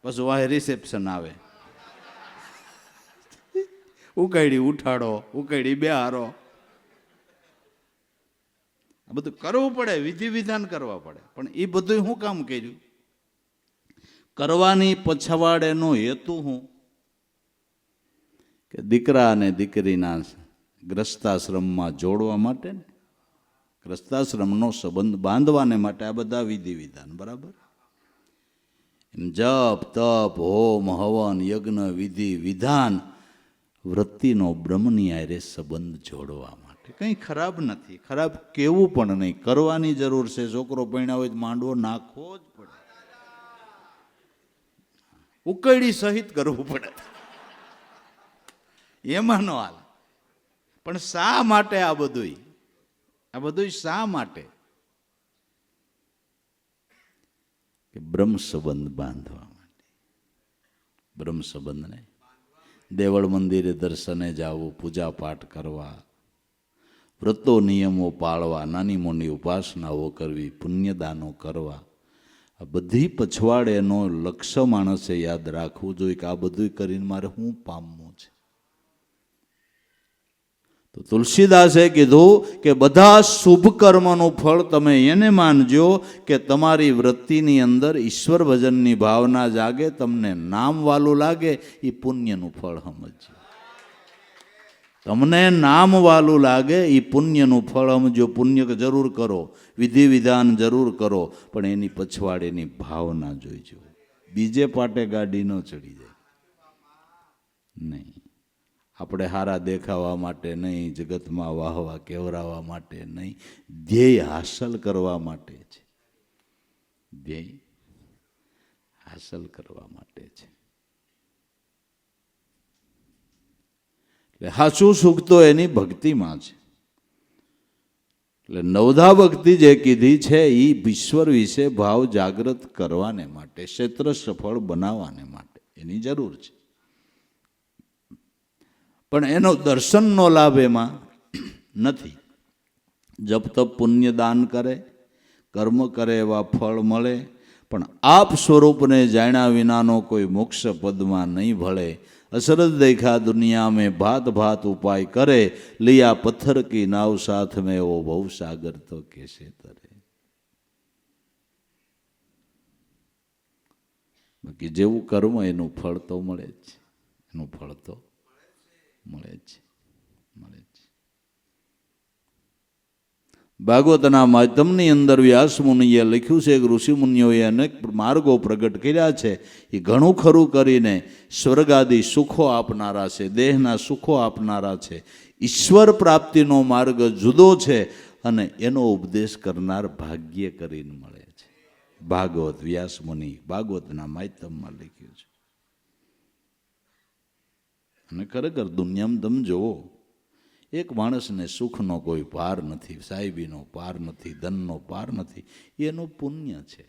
પછી વાહે રિસેપ્શન આવે, ઉકાળી ઉઠાડો, ઉકાળી બેહારો. આ બધું કરવું પડે, વિધિ વિધાન કરવા પડે. પણ એ બધું શું કામ કર્યું? કરવાની પછવાડેનો હેતુ શું? કે દીકરા અને દીકરીના ગ્રસ્તાશ્રમમાં જોડવા માટે ને, ગ્રસ્તાશ્રમનો સંબંધ બાંધવાને માટે આ બધા વિધિ વિધાન, બરાબર. એમ જપ તપ હોમ હવન યજ્ઞ વિધિ વિધાન વૃત્તિનો બ્રહ્મની આરે સંબંધ જોડવા માટે. કંઈ ખરાબ નથી, ખરાબ કેવું પણ નહીં, કરવાની જરૂર છે. છોકરો પરણ્યા હોય તો માંડવો નાખવો જ પડે, ઉકળી સહિત કરવું પડે, એમાં ન હાલ. પણ શા માટે આ બધું? આ બધું શા માટે? કે બ્રહ્મ સંબંધ બાંધવા માટે. બ્રહ્મ સંબંધને દેવળ મંદિરે દર્શને જવું, પૂજા પાઠ કરવા, વ્રતો નિયમો પાળવા, નાની મોટી ઉપાસનાઓ કરવી, પુણ્યદાનો કરવા, આ બધી પછવાડેનો લક્ષ્ય માણસે યાદ રાખવું જોઈએ કે આ બધું કરીને મારે શું પામવું છે. તો તુલસીદાસે કીધું કે બધા શુભ કર્મનું ફળ તમે એને માનજો કે તમારી વૃત્તિની અંદર ઈશ્વર ભજનની ભાવના જાગે, તમને નામ વાલું લાગે, એ પુણ્યનું ફળ સમજજો. તમને નામ વાલું લાગે એ પુણ્યનું ફળ સમજો. પુણ્ય જરૂર કરો, વિધિ વિધાન જરૂર કરો, પણ એની પછવાડેની ભાવના જોઈજો. બીજે પાટે ગાડી ન ચડી જાય નહીં. આપણે હારા દેખાવા માટે નહીં, જગતમાં વાહવા કેવરાવા માટે નહીં, ધ્યેય હાંસલ કરવા માટે છે. ધ્યેય હાંસલ કરવા માટે છે. એટલે સાચું સુખ તો એની ભક્તિમાં છે. એટલે નવધા ભક્તિ જે કીધી છે એ ઈશ્વર વિશે ભાવ જાગૃત કરવાને માટે, ક્ષેત્ર સફળ બનાવવાને માટે એની જરૂર છે. પણ એનો દર્શનનો લાભ એમાં નથી. જપ તપ પુણ્ય દાન કરે, કર્મ કરે એવા ફળ મળે, પણ આપ સ્વરૂપને જાણ્યા વિનાનો કોઈ મોક્ષ પદમાં નહીં ભળે. અસરત દેખા દુનિયા મેં ભાત ભાત ઉપાય કરે, લિયા પથ્થર કી નાવ સાથ મેં વો ભવ સાગર તો કેસે તરે. બાકી જેવું કર્મ એનું ફળ તો મળે જ, એનું ફળ તો મળે જ મળે જ. ભાગવતના માધ્યમની અંદર વ્યાસ મુનિએ લખ્યું છે કે ઋષિમુનિઓએ અનેક માર્ગો પ્રગટ કર્યા છે. એ ઘણું ખરું કરીને સ્વર્ગાદી સુખો આપનારા છે, દેહના સુખો આપનારા છે. ઈશ્વર પ્રાપ્તિનો માર્ગ જુદો છે અને એનો ઉપદેશ કરનાર ભાગ્ય કરીને મળે છે. ભાગવત વ્યાસ મુનિ ભાગવતના માધ્યમમાં લખ્યું છે. અને ખરેખર દુનિયામાં તમે જુઓ, એક માણસને સુખનો કોઈ પાર નથી, સાહેબીનો પાર નથી, ધનનો પાર નથી. એનું પુણ્ય છે.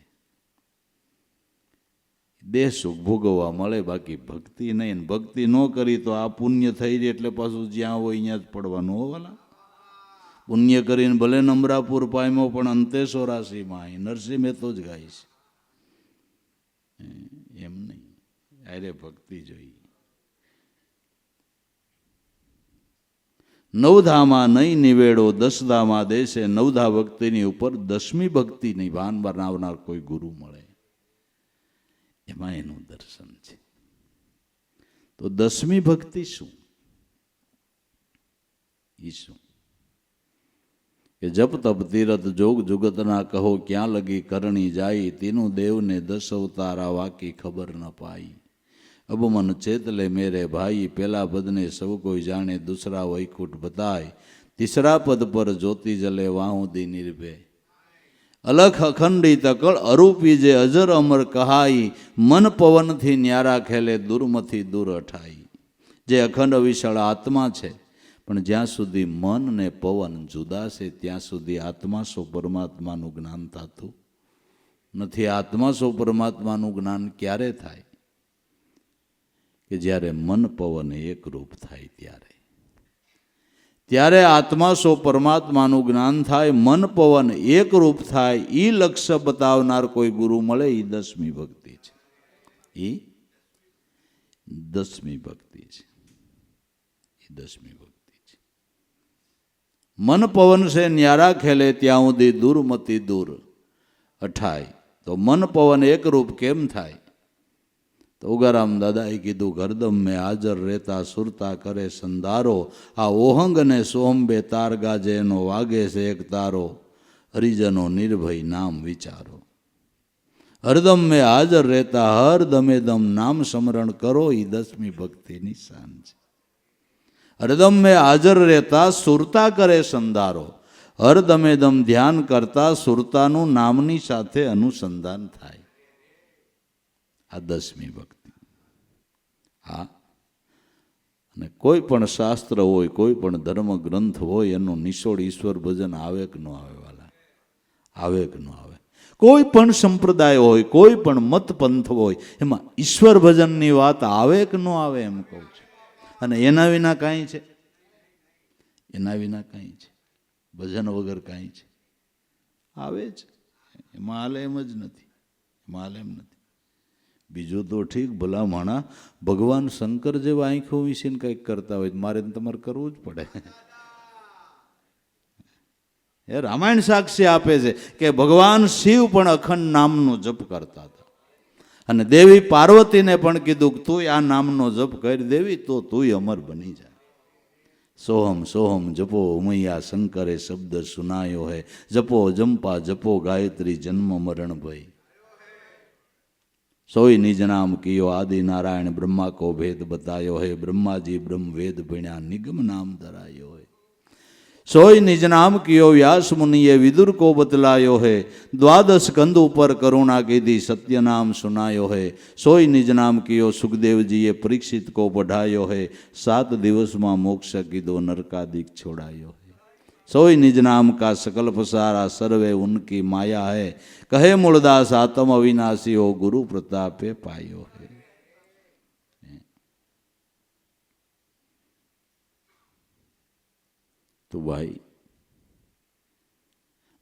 દેહ સુખ ભોગવવા મળે, બાકી ભક્તિ નહીં. ભક્તિ ન કરી તો આ પુણ્ય થઈ જાય એટલે પાછું જ્યાં હોય અહીંયા જ પડવાનું હોવાલા. પુણ્ય કરીને ભલે નમરાપુર પામ્યો પણ અંતે 84માં નરસિંહ મહેતો જ ગાય છે. એમ નહીં, અરે ભક્તિ જોઈએ. નવધામાં નહીં નિવેડો દસધામાં દેશે. નવધા ભક્તિની ઉપર 10મી ભક્તિની ભાન બનાવનાર કોઈ ગુરુ મળે, એમાં એનું દર્શન છે. તો 10મી ભક્તિ શું? ઈ શું કે જપ તપ તીરથ જોગ જુગતના કહો, ક્યાં લગી કરણી જાય. તેનું દેવને 10 અવતારા વાકી ખબર ન પાઈ. અબ મન ચેતલે મેરે ભાઈ. પહેલા પદને સૌ કોઈ જાણે, દૂસરા વૈકુંઠ બતાય. તીસરા પદ પર જ્યોતિ જલે વાહુદી નિર્ભય. અલખ અખંડિત અકળ અરૂપી જે અજર અમર કહાઈ. મન પવનથી ન્યારા ખેલે દૂરમથી દૂર અઠાઈ. જે અખંડ વિશાળ આત્મા છે, પણ જ્યાં સુધી મન ને પવન જુદા છે ત્યાં સુધી આત્મા સો પરમાત્માનું જ્ઞાન થતું નથી. આત્મા સો પરમાત્માનું જ્ઞાન ક્યારે થાય? કે જ્યારે મન પવન એકરૂપ થાય ત્યારે આત્મા સો પરમાત્માનું જ્ઞાન થાય, મન પવન એકરૂપ થાય. એ લક્ષ્ય બતાવનાર કોઈ ગુરુ મળે, એ 10મી ભક્તિ છે. એ 10મી ભક્તિ છે. એ 10મી ભક્તિ છે. મન પવન છે ન્યારા ખેલે ત્યાં સુધી દૂરમતી દૂર અઠાય. તો મન પવન એકરૂપ કેમ થાય? તો ઉગારામ દાદાએ કીધું, હરદમ મેં હાજર રહેતા સુરતા કરે સંધારો. આ ઓહંગ અને સોહંબે તાર ગાજે એનો વાગે છે એક તારો. હરિજનો નિર્ભય નામ વિચારો. હરદમ મેં હાજર રહેતા હર દમે દમ નામ સ્મરણ કરો. એ 10મી ભક્તિની શાન છે. હરદમ મેં હાજર રહેતા સુરતા કરે સંધારો. હર દમે દમ ધ્યાન કરતા સુરતાનું નામની સાથે અનુસંધાન થાય. આ 10મી ભક્તિ. હા, અને કોઈ પણ શાસ્ત્ર હોય, કોઈ પણ ધર્મ ગ્રંથ હોય, એનું નિશોડ ઈશ્વર ભજન આવે કે ન આવે? વાલા, આવે કે ન આવે? કોઈ પણ સંપ્રદાય હોય, કોઈ પણ મત પંથ હોય, એમાં ઈશ્વર ભજનની વાત આવે કે ન આવે એમ કહું છું. અને એના વિના કાંઈ છે? એના વિના કાંઈ છે? ભજન વગર કાંઈ છે? આવે છે. એમાં હાલે એમ જ નથી. એમાં હાલે એમ નથી. બીજું તો ઠીક, ભલા માણા ભગવાન શંકર જેવા આંખો વિશે કંઈક કરતા હોય, મારે તમારે કરવું જ પડે. એ રામાયણ સાક્ષી આપે છે કે ભગવાન શિવ પણ અખંડ નામનો જપ કરતા હતા. અને દેવી પાર્વતીને પણ કીધું કે તું આ નામનો જપ કરી દેવી તો તું અમર બની જાય. સોહમ સોહમ જપો ઉમૈયા શંકરે શબ્દ સુનાયો હે. જપો જંપા જપો ગાયત્રી જન્મ મરણ ભય. સોઈ નિજ નામ કિયો આદિ નારાયણ બ્રહ્મા કો ભેદ बतायो है. ब्रह्माजी ब्रह्म वेद भण्या निगम नाम धरायो है. सोई निज नाम कियो व्यास मुनिये विदुर को बतलायो है. द्वादश कंद ऊपर करुणा कीधी सत्य नाम सुनायो है. सोई निज नाम कियो सुखदेव जीए परीक्षित को पढ़ायो है. 7 दिवस में मोक्ष कीधो नरकादिक छोड़ायो है. सोई निज नाम का सकल पसारा सर्वे उनकी माया है. कहे मूलदास आत्म अविनाशी हो गुरु प्रतापे पायो है. तो भाई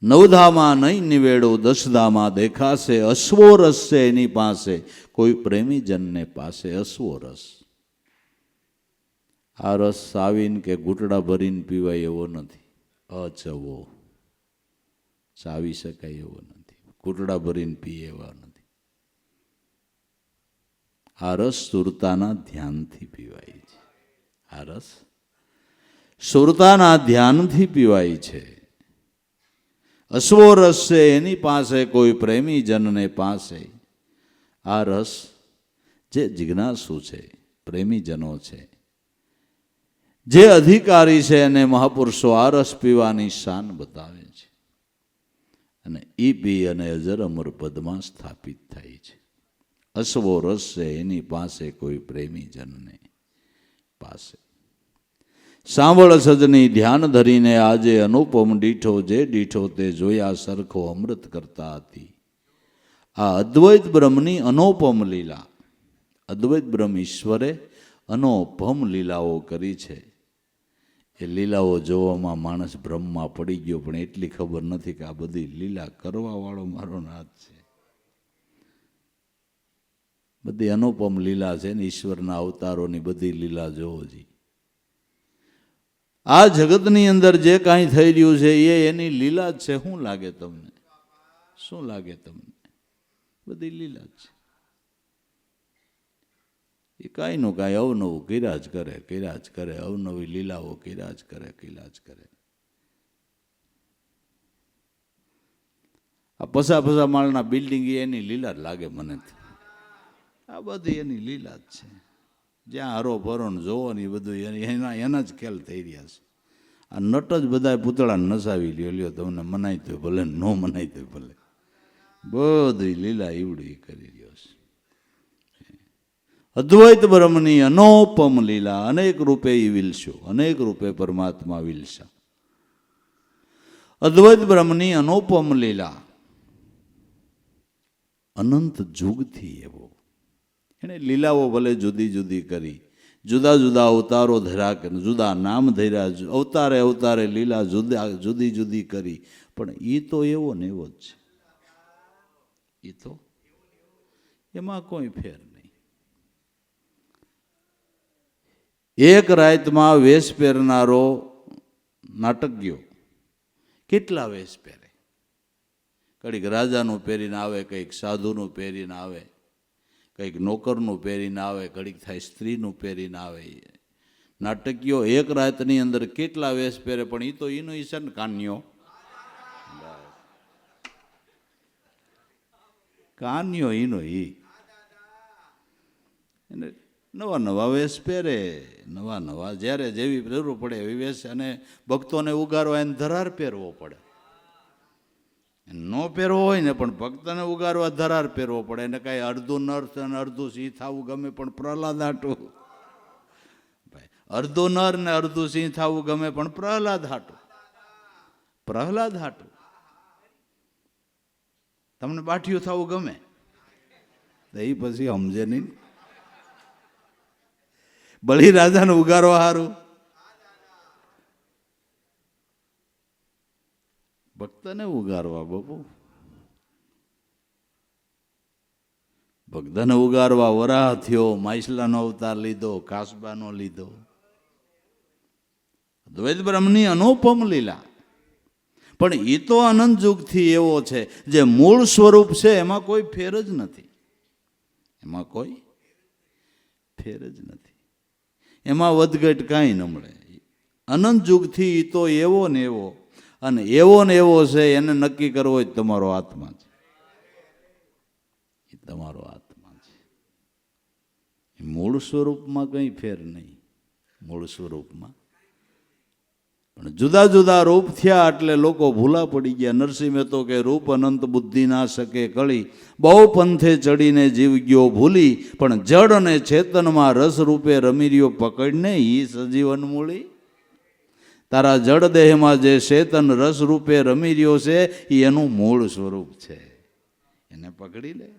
नवधामा नहीं निवेड़ो 10धामा देखा से. अश्वो रस से एनी पासे कोई प्रेमी जन ने पासे अश्वो रस. आ रस सावीन के घूंटड़ा भरीने पीवाय एवो नथी. अचवो चावी शकाय एवो નથી. ઘૂંટડા ભરીને પીએ એવા નથી. આ રસ સુરતાના ધ્યાનથી પીવાય છે. આ રસ સુરતાના ધ્યાનથી પીવાય છે. અશ્વો રસ છે એની પાસે, કોઈ પ્રેમી જનને પાસે. આ રસ જે જિજ્ઞાસુ છે, પ્રેમીજનો છે, જે અધિકારી છે, અને મહાપુરુષો આ રસ પીવાની શાન બતાવે છે, અને એ પી અને અજર અમર પદમાં સ્થાપિત થાય છે. અશ્વો રસ છે એની પાસે, કોઈ પ્રેમીજનને પાસે. સાંભળ સજની ધ્યાન ધરીને આજે અનુપમ દીઠો, જે દીઠો તે જોયા સરખો અમૃત કરતા હતી. આ અદ્વૈત બ્રહ્મની અનુપમ લીલા, અદ્વૈત બ્રહ્મ ઈશ્વરે અનુપમ લીલાઓ કરી છે. એ લીલાઓ જોવામાં માણસ બ્રહ્મમાં પડી ગયો, પણ એટલી ખબર નથી કે આ બધી લીલા કરવા વાળો મારો નાથ છે. બધી અનુપમ લીલા છે ને, ઈશ્વરના અવતારોની બધી લીલા જોવો જી. આ જગતની અંદર જે કાંઈ થઈ રહ્યું છે એ એની લીલા જ છે. શું લાગે તમને? શું લાગે તમને? બધી લીલા જ છે. એ કાંઈ નું કાંઈ અવનવું કર્યા જ કરે, અવનવી લીલાઓ કર્યા જ કરે. આ પસા માળના બિલ્ડિંગ એની લીલા જ લાગે મને. આ બધી એની લીલા જ છે. જ્યાં હરો ભરો ને જોવો ને એ બધું એના જ ખેલ થઈ રહ્યા છે. આ નટ જ બધા પૂતળા નસાવી લ્યો, તમને મનાય તો ભલે, ન મનાય તો ભલે, બધી લીલા ઈવડી કરી રહ્યો છે. અદ્વૈત બ્રહ્મની અનોપમ લીલા, અનેક રૂપે ઈ વિલસ્યો, અનેક રૂપે પરમાત્મા વિલસા. અદ્વૈત બ્રહ્મની અનોપમ લીલા, અનંત જુગથી એવો એને લીલાઓ ભલે જુદી જુદી કરી, જુદા જુદા અવતારો ધર્યા કે જુદા નામ ધર્યા, અવતારે લીલા જુદી જુદી કરી, પણ એ તો એવો ને એવો જ છે. એ તો એમાં કોઈ ફેર નહીં. એક રાતમાં વેશ પહેરનારો નાટકીયો કેટલા વેશ પહેરે? કડીક રાજાનું પહેરીને આવે, કંઈક સાધુનું પહેરીને આવે, કંઈક નોકરનું પહેરીને આવે, ઘડીક થાય સ્ત્રીનું પહેરીને આવે. નાટકીયો એક રાતની અંદર કેટલા વેશ પહેરે, પણ એ તો એનો ઈશાન કાન્યો એનો એને નવા નવા વેશ પહેરે, નવા જ્યારે જેવી જરૂર પડે એવી વેશ. અને ભક્તોને ઉગારવા એને ધરાર પહેરવો પડે. ન પહેરવો હોય ને પણ ભક્તને ઉગારવા ધરાર પહેરવો પડે. એને કાંઈ અડધું નર અને અડધું સિંહ થવું ગમે, પણ પ્રહલાદ હાટું. અડધું નર ને અડધું સિંહ થવું ગમે, પણ પ્રહલાદ હાટું. તમને બાઠિયું થવું ગમે તો એ પછી સમજે નહીં. બળી રાજાને ઉગારવા હારું ભક્તને ઉગારવા, બાપુ ભક્તને ઉગારવા વરાહ થયો, માછલાનો અવતાર લીધો, કાસબાનો લીધો. દ્વૈત બ્રહ્મની અનુપમ લીલા, પણ એ તો અનંત યુગથી એવો છે. જે મૂળ સ્વરૂપ છે એમાં કોઈ ફેર જ નથી. એમાં વધઘટ કાંઈ ન મળે. અનંત યુગથી એ તો એવો ને એવો, અને એવો ને એવો છે. એને નક્કી કરવો હોય તમારો આત્મા છે. એ તમારો આત્મા છે. મૂળ સ્વરૂપમાં કંઈ ફેર નહીં. મૂળ સ્વરૂપમાં પણ જુદા જુદા રૂપ થયા એટલે લોકો ભૂલા પડી ગયા. નરસિંહ મહેતો કે રૂપ અનંત બુદ્ધિ ના શકે કળી, બહુ પંથે ચડીને જીવ ગયો ભૂલી, પણ જડ અને ચેતનમાં રસ રૂપે રમી રહ્યો પકડને ઈ સજીવન મૂળી. તારા જડ દેહમાં જે ચેતન રસ રૂપે રમી રહ્યો છે એ એનું મૂળ સ્વરૂપ છે. એને પકડી લે.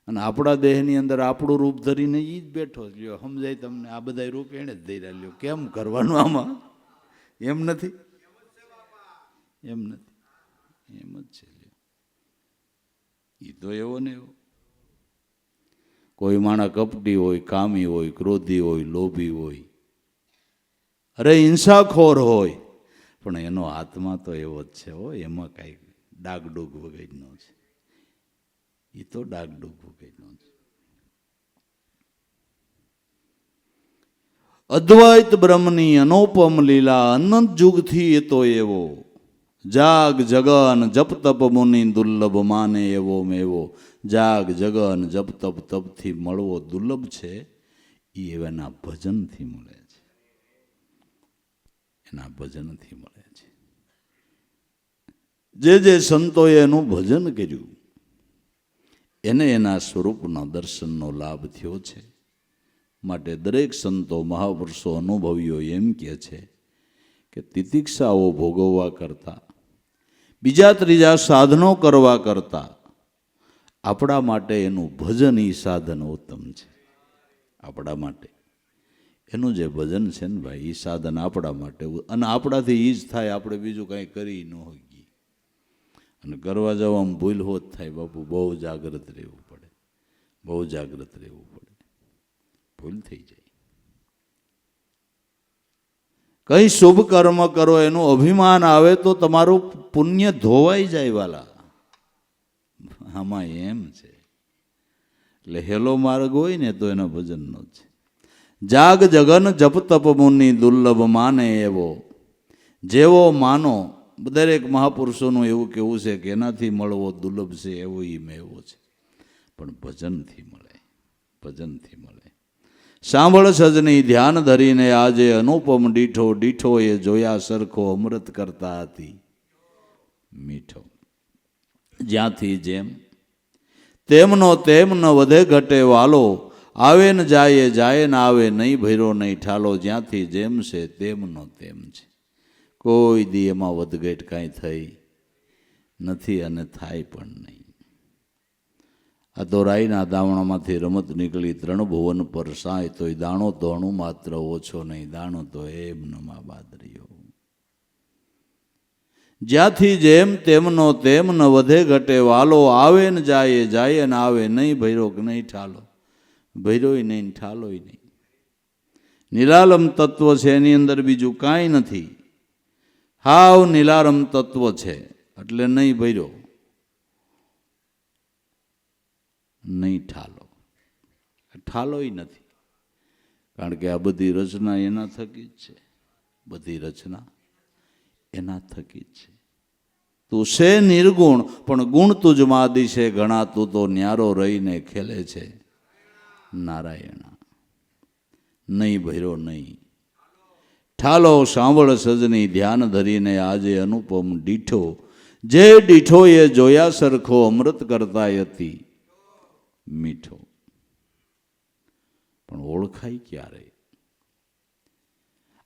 અને આપણા દેહની અંદર આપણું રૂપ ધરીને એ જ બેઠો લ્યો. સમજાય તમને? આ બધા રૂપ એને જ ધર્યા લ્યો. કેમ કરવાનું આમાં? એમ નથી. એમ જ છે. એ તો એવો ને એવો. કોઈ માણસ કપટી હોય, કામી હોય, ક્રોધી હોય, લોભી હોય, અરે હિંસાખોર હોય, પણ એનો આત્મા તો એવો જ છે. એમાં કાંઈ ડાગડુગ વગેરેનો છે. એ તો ડાગડુગ વગેરેનો છે. અદ્વૈત બ્રહ્મની અનુપમ લીલા અનંત યુગથી એ તો એવો, જાગ જગન જપ તપ મુનિ દુર્લભ માને એવો મેવો. જાગ જગન જપ તપ તપથી મળવો દુર્લભ છે, એ એના ભજનથી મળે છે, એના ભજનથી મળે છે. જે સંતોએ એનું ભજન કર્યું એને એના સ્વરૂપના દર્શનનો લાભ થયો છે. માટે દરેક સંતો મહાપુરુષો અનુભવીઓ એમ કહે છે કે તિતિક્ષાઓ ભોગવવા કરતા, બીજા ત્રીજા સાધનો કરવા કરતા આપણા માટે એનું ભજન એ સાધન ઉત્તમ છે. આપણા માટે એનું જે ભજન છે ને ભાઈ, એ સાધન આપણા માટે, અને આપણાથી એ જ થાય, આપણે બીજું કાંઈ કરી ન હોઈએ. અને કરવા જવામાં ભૂલ હોત થાય બાપુ, બહુ જાગ્રત રહેવું પડે, બહુ જાગ્રત રહેવું પડે, ભૂલ થઈ જાય. કઈ શુભ કર્મ કરો એનું અભિમાન આવે તો તમારું પુણ્ય ધોવાઈ જાય વાલા. આમાં એમ છે. એટલે હેલો માર્ગ હોય ને તો એના ભજનનો છે. જાગ જગન જપ તપ મુનિ દુર્લભ માને એવો. જેવો માનો, દરેક મહાપુરુષોનું એવું કેવું છે કે એનાથી મળવો દુર્લભ છે, એવો એ મેવો છે. પણ ભજનથી મળે, ભજનથી મળે. સાંભળ સજની ધ્યાન ધરીને આજે અનુપમ ડીઠો, ડીઠો એ જોયા સરખો અમૃત કરતા હતી મીઠો. જ્યાંથી જેમ તેમનો તેમ ન વધે ઘટે વાલો, આવે ને જાય, જાય ને આવે, નહીં ભૈરો નહીં ઠાલો. જ્યાંથી જેમ છે તેમનો તેમ છે, કોઈ દી એમાં વધઘટ કાંઈ થઈ નથી અને થાય પણ નહીં. આ તો રાઈના દાવણામાંથી રમત નીકળી, ત્રણ ભુવન પર સાય, તોય દાણો તો અણુ માત્ર ઓછો નહીં, દાણો તો એમ નમા બાદરીઓ. જ્યાંથી જેમ તેમનો તેમ ન વધે ઘટે વાલો, આવે ને જાય, જાય ને આવે, નહીં ભૈરો કે નહીં ઠાલો, ભૈરોય નહીં ઠાલોય નહીં. નિરાલમ તત્વ છે, એની અંદર બીજું કાંઈ નથી. હાવ નિરાલમ તત્વ છે, એટલે નહીં ભૈરો નહીં ઠાલો, ઠાલોય નથી. કારણ કે આ બધી રચના એના થકી જ છે, બધી રચના એના થકી જ છે. તું છે નિર્ગુણ પણ ગુણ તુજમાં દિશે ઘણા, તું તો ન્યારો રહીને ખેલે છે નારાયણા. નહીં ભૈરો નહીં ઠાલો. સાંભળ સજની ધ્યાન ધરીને આજે અનુપમ ડીઠો, જે ડીઠો એ જોયા સરખો અમૃત કરતા હતી મીઠો. પણ ઓળખાય ક્યારે?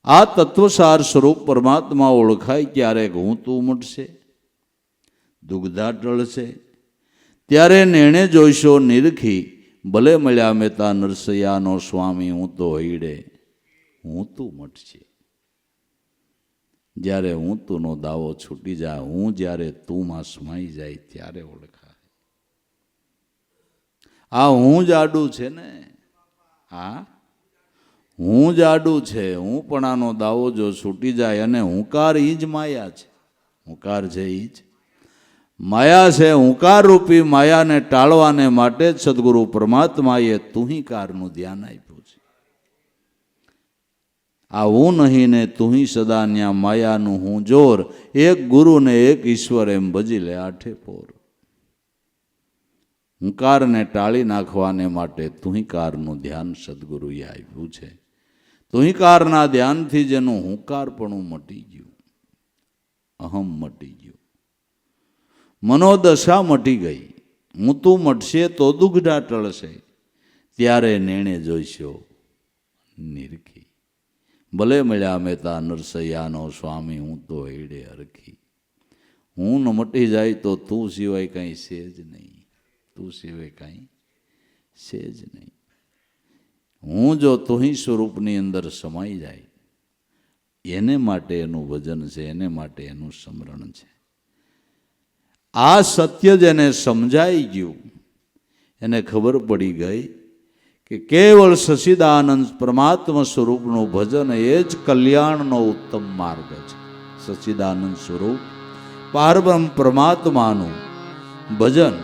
આ તત્વસાર સ્વરૂપ પરમાત્મા ઓળખાય ક્યારેક હું તું મટશે, દુગ્ધા ટળશે, ત્યારે નેણે જોઈશો નિરખી, ભલે મળ્યા મેતા નરસૈયાનો સ્વામી હું તો હૈડે હું તું મટશે. જ્યારે હું તુંનો દાવો છૂટી જાય, હું જ્યારે તુંમાં સમાઈ જાય ત્યારે ઓળખાય. આ હું જ આડું છે ને, હા હું જ આડું છે. હું પણ આનો દાવો જો છૂટી જાય, અને હુંકાર એ જ માયા છે, હુંકાર છે એ જ માયા છે. હુંકાર રૂપી માયાને ટાળવાને માટે જ સદગુરુ પરમાત્માએ તુહીકારનું ધ્યાન આપ્યું છે. આ હું નહીં ને તુહી સદા ન્યા માયાનું હું જોર, એક ગુરુ ને એક ઈશ્વર એમ ભજી લે આઠે પોર. હુંકારને ટાળી નાખવાને માટે તુહીકારનું ધ્યાન સદગુરુએ આપ્યું છે. તુહીકારના ધ્યાનથી જેનું હુંકારપણું મટી ગયું, અહમ મટી ગયું, મનોદશા મટી ગઈ. હું તું મટશે તો દુગ્ધા ટળશે, ત્યારે નેણે જોઈશો નિરખી, ભલે મળ્યા મેતા નરસૈયાનો સ્વામી હું તો હેડે હરખી. હું ન મટી જાય તો તું સિવાય કાંઈ છે જ નહીં, તું સિવાય કાંઈ છે જ નહીં. હું જો તુહી સ્વરૂપની અંદર સમાઈ જાય, એને માટે એનું ભજન છે, એને માટે એનું સ્મરણ છે. આ સત્ય જેને સમજાઈ ગયું, એને ખબર પડી ગઈ કે કેવળ સચ્ચિદાનંદ પરમાત્મા સ્વરૂપનું ભજન એ જ કલ્યાણનો ઉત્તમ માર્ગ છે. સચ્ચિદાનંદ સ્વરૂપ પારબ્રહ્મ પરમાત્માનું ભજન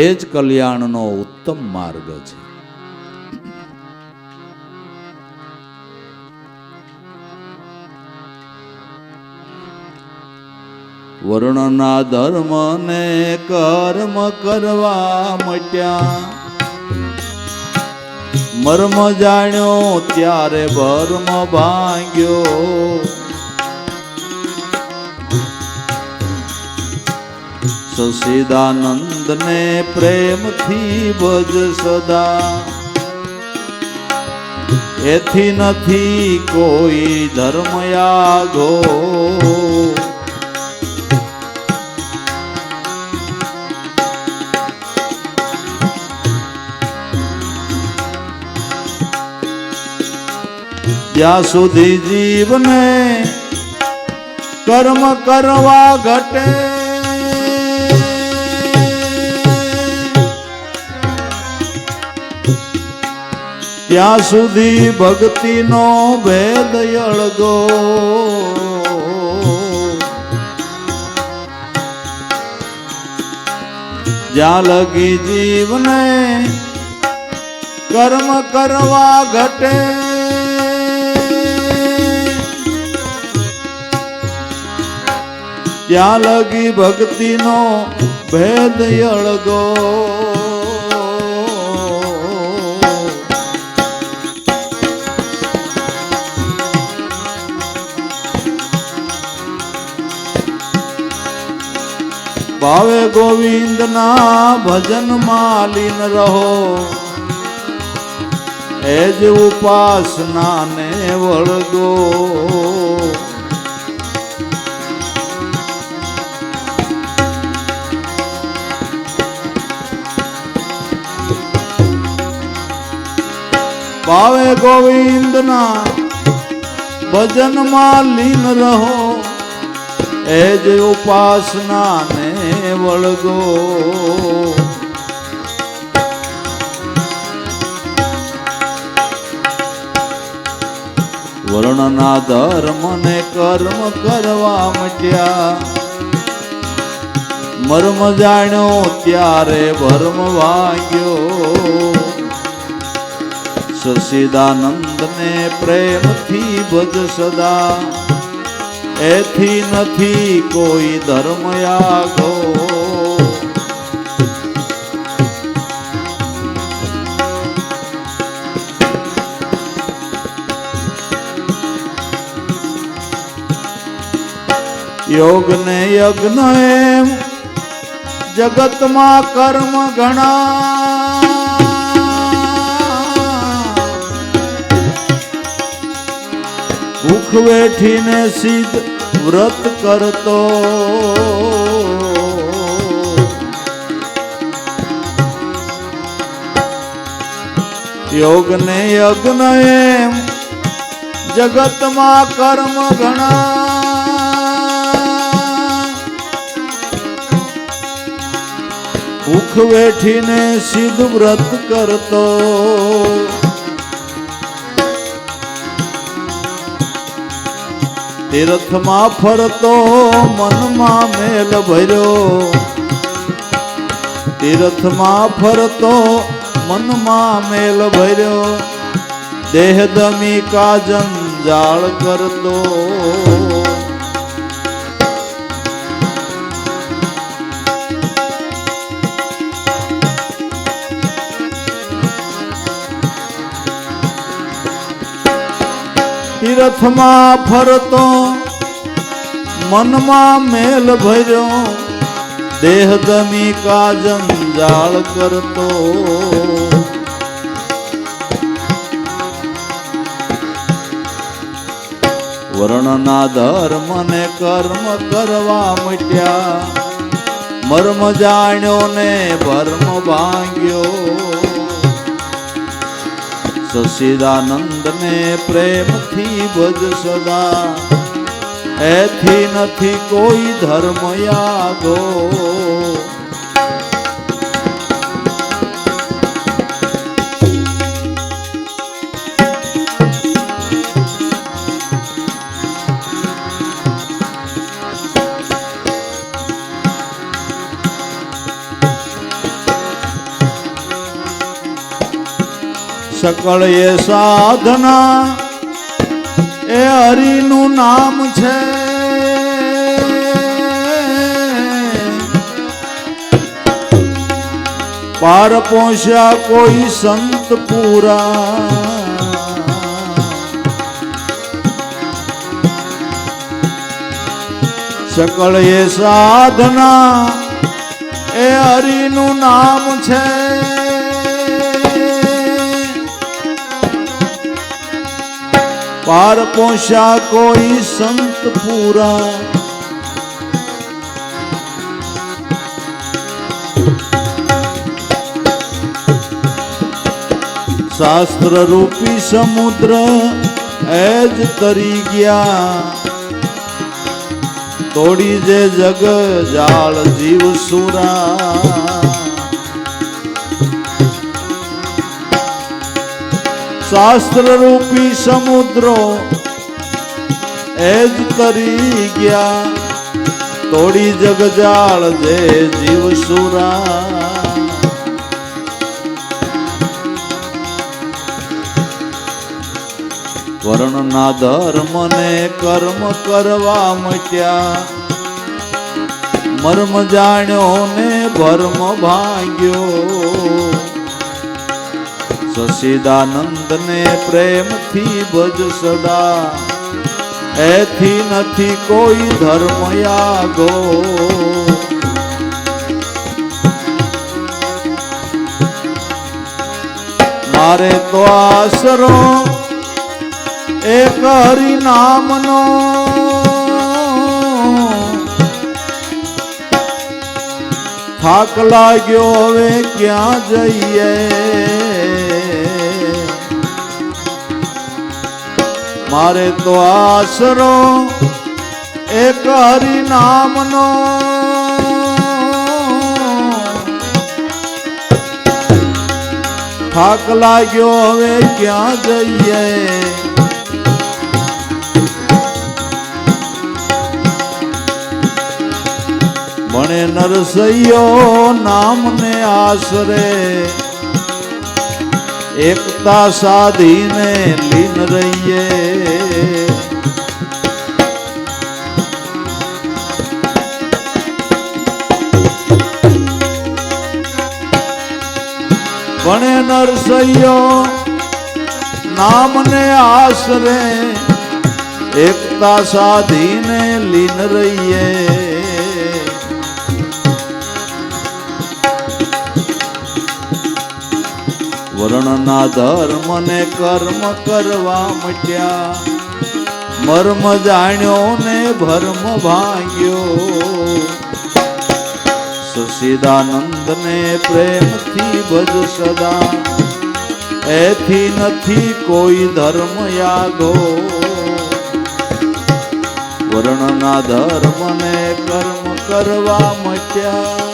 એ જ કલ્યાણનો ઉત્તમ માર્ગ છે. વર્ણના ધર્મ ને કર્મ કરવા મટ્યા, મર્મ જાણ્યો ત્યારે ભર્મ ભાંગ્યો, સસીદાનંદ ને પ્રેમથી ભજ સદા, એથી નથી કોઈ ધર્મ યાગો, જ્યાં સુધી જીવને કર્મ કરવા ઘટે, ત્યાં સુધી ભક્તિનો ભેદ અળગો, જ્યાં લગી જીવને કર્મ કરવા ઘટે, ત્યાં લગી ભક્તિનો ભેદ અળગો, ભાવે ગોવિંદ ના ભજન માં લીન રહો, એ જ ઉપાસના ને વળગો, ભાવે ગોવિંદ ના ભજન માં લીન રહો, એ જ ઉપાસના ને વળગો, વર્ણના ધર્મ ને કર્મ કરવા મટ્યા, મર્મ જાણ્યો ત્યારે ભર્મ ભાંગ્યો, સસીદાનંદ ને પ્રેમથી ભજ સદા, એથી નથી કોઈ ધર્મ યાગો, યોગ ને યજ્ઞ એમ જગતમાં કર્મ ઘણા, ભૂખ વેઠીને સિદ્ધ વ્રત કરતો, યોગ ને યજ્ઞ એમ જગતમાં કર્મ ઘણા, ભૂખ વેઠીને સિદ્ધ વ્રત કરતો, તીર્થમાં ફરતો મનમાં મેલ ભર્યો, તીર્થમાં ફરતો મનમાં મેલ ભર્યો, દેહ દમી કા જંજાળ કરતો, તીર્થમાં ફરતો મનમાં મેલ ભર્યો, દેહ દમી કા જંજાળ કરતો, વર્ણના ધર્મ ને કર્મ કરવા મટ્યા, મર્મ જાણ્યો ને ભર્મ ભાંગ્યો, સસીદાનંદ ને પ્રેમથી ભજ સદા, એથી નથી કોઈ ધર્મ યાગો, સકળ એ સાધના એ હરિનું નામ છે, પાર પહોંચ્યા કોઈ સંત પૂરા સકળ એ સાધના એ હરિનું નામ છે પાર પહોંચ્યા કોઈ સંત પૂરા શાસ્ત્ર રૂપી સમુદ્ર એ જ તરી ગયા તોડી જે જગ જાળ જીવ સુરા શાસ્ત્ર રૂપી સમુદ્રો એ જ તરી ગયા તોડી જગ જાળ જે જીવ સુરા વર્ણ ના ધર્મ ને કર્મ કરવા મટ્યા મર્મ જાણ્યો ને ભર્મ ભાગ્યો સસીદાનંદ ને પ્રેમથી ભજ સદા એથી નથી કોઈ ધર્મ યાગો મારે તો આશરો એક હરિ નામનો થાક લાગ્યો હવે ક્યાં જઈએ મારે તો આશરો એક હરિ નામનો થાક લાગ્યો હવે ક્યાં જઈએ ભણે નરસૈયો નામને આશરે એકતા સાધીને લીન રહીએ ભણે નરસૈયો નામને આશરે એકતા સાધીને લીન રહીએ વર્ણના ધર્મ ને કર્મ કરવા મટ્યા મર્મ જાણ્યો ને ભર્મ ભાગ્યો સસીદાનંદ ને પ્રેમથી ભજ સદા એથી નથી કોઈ ધર્મ યાગો વર્ણના ધર્મ ને કર્મ કરવા મટ્યા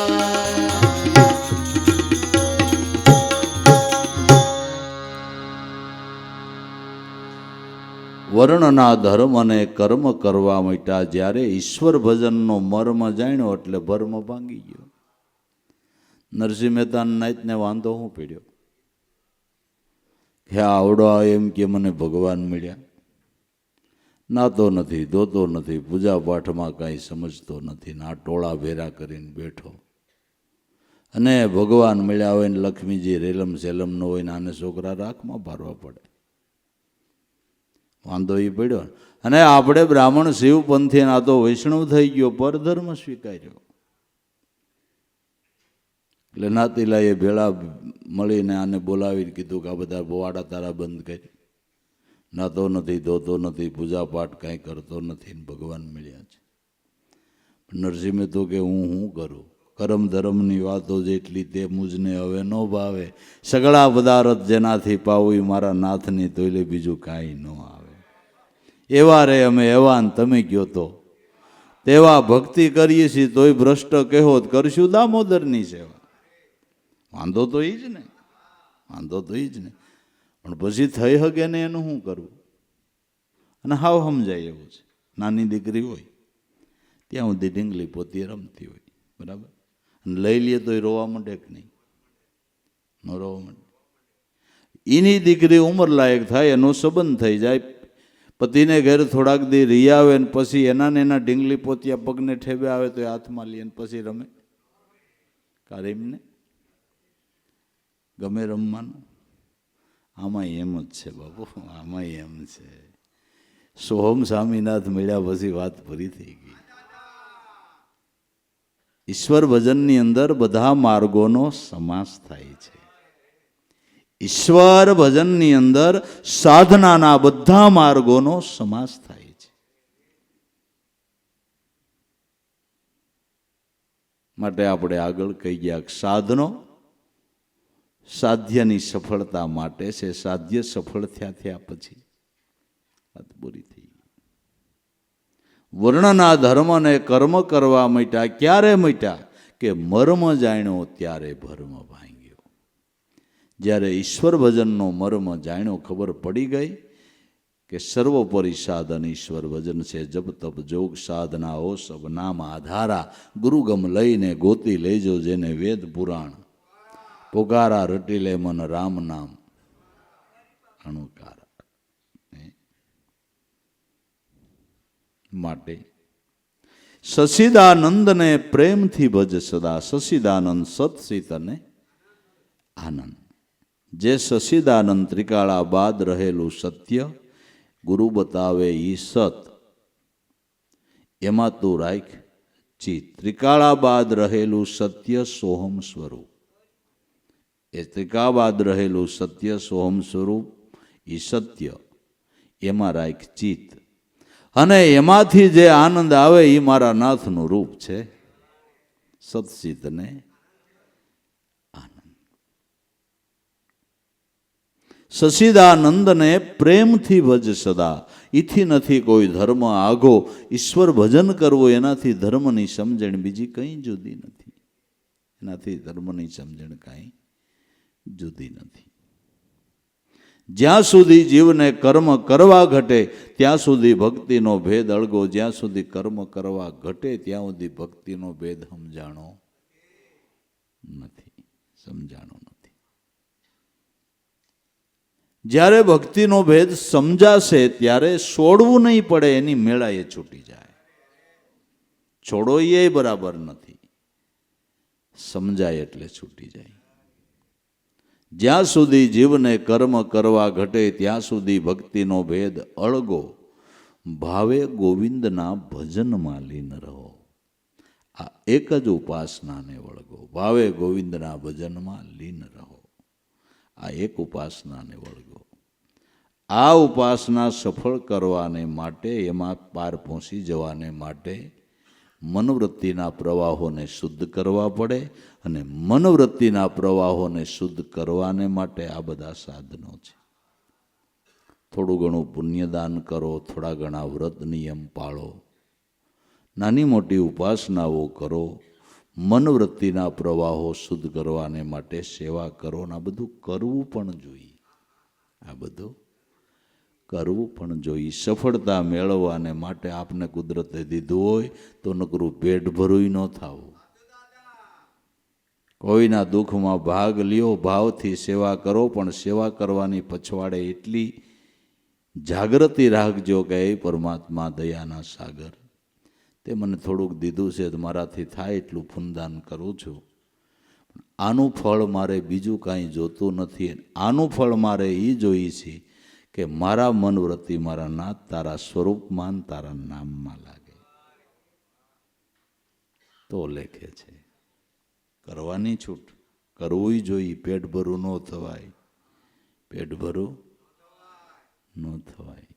વર્ણના ધર્મ અને કર્મ કરવા માંડ્યા જ્યારે ઈશ્વર ભજનનો મર્મ જાણ્યો એટલે ભર્મ ભાંગી ગયો નરસિંહ મહેતાના નાઈતને વાંધો શું પડ્યો કે આવડો એમ કે મને ભગવાન મળ્યા નાતો નથી ધોતો નથી પૂજા પાઠમાં કાંઈ સમજતો નથી ના ટોળા ભેરા કરીને બેઠો અને ભગવાન મળ્યા હોય ને લક્ષ્મીજી રેલમ સેલમ ન હોય ને આને છોકરા રાખમાં ભારવા પડે વાંધો એ પડ્યો અને આપણે બ્રાહ્મણ શિવપંથી ના તો વૈષ્ણવ થઈ ગયો પરધર્મ સ્વીકાર્યો એટલે નાતીલાએ ભેળા મળીને આને બોલાવીને કીધું કે આ બધા વાડા તારા બંધ કરી નાતો નથી ધોતો નથી પૂજા પાઠ કાંઈ કરતો નથી ભગવાન મળ્યા છે નરસિંહે તો કે હું શું કરું કરમ ધર્મની વાતો જેટલી તે મુજને હવે ન ભાવે સગળા પદાર્થ જેનાથી પાવું એ મારા નાથની તોયલે બીજું કાંઈ ન આવે એવા રે અમે એવા ને તમે ગયો તો તેવા ભક્તિ કરીએ છીએ તોય ભ્રષ્ટ કહેવો કરશું દામોદરની સેવા વાંધો તો એ જ ને વાંધો તો એ જ ને પણ પછી થઈ શકે ને એનું શું કરવું અને હાવ સમજાય એવું છે નાની દીકરી હોય ત્યાં સુધી ઢીંગલી પોતી રમતી હોય બરાબર અને લઈ લે તો એ રોવા માંડે કે નહીં ન રોવા માંડે એની દીકરી ઉંમરલાયક થાય એનો સંબંધ થઈ જાય પતિને ઘેર થોડાક દી રહી આવે ને પછી એના ઢીંગલી પોતિયા પગને ઠેબે આવે તો એ હાથમાં લે ને પછી રમે કારે એમને ગમે રમવાનું? આમાં એમ જ છે બાપુ, આમાં એમ છે. સોહમ સ્વામીનાથ મળ્યા પછી વાત પૂરી થઈ ગઈ. ઈશ્વર ભજનની અંદર બધા માર્ગોનો સમાસ થાય છે. ઈશ્વર ભજનની અંદર સાધનાના બધા માર્ગોનો સમાસ થાય છે. માટે આપણે આગળ કહી ગયા સાધનો સાધ્યની સફળતા માટે છે. સાધ્ય સફળ થયા પછી વાત પૂરી થઈ. વર્ણના ધર્મને કર્મ કરવા માંડ્યા. ક્યારે માંડ્યા? કે મર્મ જાણ્યો ત્યારે ભર્મ ભાંગ્યો. જ્યારે ઈશ્વર ભજનનો મર્મ જાણ્યો, ખબર પડી ગઈ કે સર્વોપરી સાધન ઈશ્વર ભજન છે. જપ તપ જોગ સાધના ઓ સબ નામ આધારા. ગુરુગમ લઈને ગોતી લેજો જેને વેદ પુરાણ. પોકારા રટી લે મન રામ નામ અણુકારા. માટે સચિદાનંદને પ્રેમથી ભજ સદા. સચિદાનંદ સત અને આનંદ. જે સચિદાનંદ ત્રિકાળા બાદ રહેલું સત્ય ગુરુ બતાવે ઈ સત, એમાં તું રાખ ચિત. ત્રિકાળા બાદ રહેલું સત્ય સોહમ સ્વરૂપ. એ ત્રિકાળા બાદ રહેલું સત્ય સોહમ સ્વરૂપ ઈ સત્ય, એમાં રાખ ચિત. અને એમાંથી જે આનંદ આવે એ મારા નાથનું રૂપ છે. સતચિત ને આનંદ. સચિદાનંદને પ્રેમથી ભજ સદા. ઈથી નથી કોઈ ધર્મ આઘો. ઈશ્વર ભજન કરવું એનાથી ધર્મની સમજણ બીજી કંઈ જુદી નથી. એનાથી ધર્મની સમજણ કાંઈ જુદી નથી. જ્યાં સુધી જીવને કર્મ કરવા ઘટે ત્યાં સુધી ભક્તિનો ભેદ અળગો. જ્યાં સુધી કર્મ કરવા ઘટે ત્યાં સુધી ભક્તિનો ભેદ સમજાણો નથી. સમજાણો નથી. જ્યારે ભક્તિનો ભેદ સમજાશે ત્યારે છોડવું નહીં પડે, એની મેળા એ છૂટી જાય. છોડો એ બરાબર નથી, સમજાય એટલે છૂટી જાય. જ્યાં સુધી જીવને કર્મ કરવા ઘટે ત્યાં સુધી ભક્તિનો ભેદ અળગો. ભાવે ગોવિંદના ભજનમાં લીન રહો. આ એક જ ઉપાસનાને વળગો. ભાવે ગોવિંદના ભજનમાં લીન રહો. આ એક ઉપાસનાને વળગો. આ ઉપાસના સફળ કરવાને માટે, એમાં પાર પહોંચી જવાને માટે મનવૃત્તિના પ્રવાહોને શુદ્ધ કરવા પડે. અને મનવૃત્તિના પ્રવાહોને શુદ્ધ કરવાને માટે આ બધા સાધનો છે. થોડું ઘણું પુણ્યદાન કરો, થોડા ઘણા વ્રત નિયમ પાળો, નાની મોટી ઉપાસનાઓ કરો, મનવૃત્તિના પ્રવાહો શુદ્ધ કરવાને માટે સેવા કરો. ને આ બધું કરવું પણ જોઈએ. આ બધું કરવું પણ જોઈએ. સફળતા મેળવવાને માટે આપને કુદરતે દીધું હોય તો નકરું પેટ ભરું ન થાવું. કોઈના દુઃખમાં ભાગ લ્યો, ભાવથી સેવા કરો, પણ સેવા કરવાની પછવાડે એટલી જાગૃતિ રાખજો કે એ પરમાત્મા દયાના સાગર, તે મને થોડુંક દીધું છે તો મારાથી થાય એટલું પુણ્યદાન કરું છું. આનું ફળ મારે બીજું કાંઈ જોતું નથી. આનું ફળ મારે એ જોઈએ છે કે મારા મનવૃત્તિ મારા નાથ તારા સ્વરૂપમાં તારા નામમાં લાગે. તો લેખે છે કરવાની છૂટ. કરવું જોઈએ. પેટ ભરું ન થવાય. પેટ ભરું ન થવાય.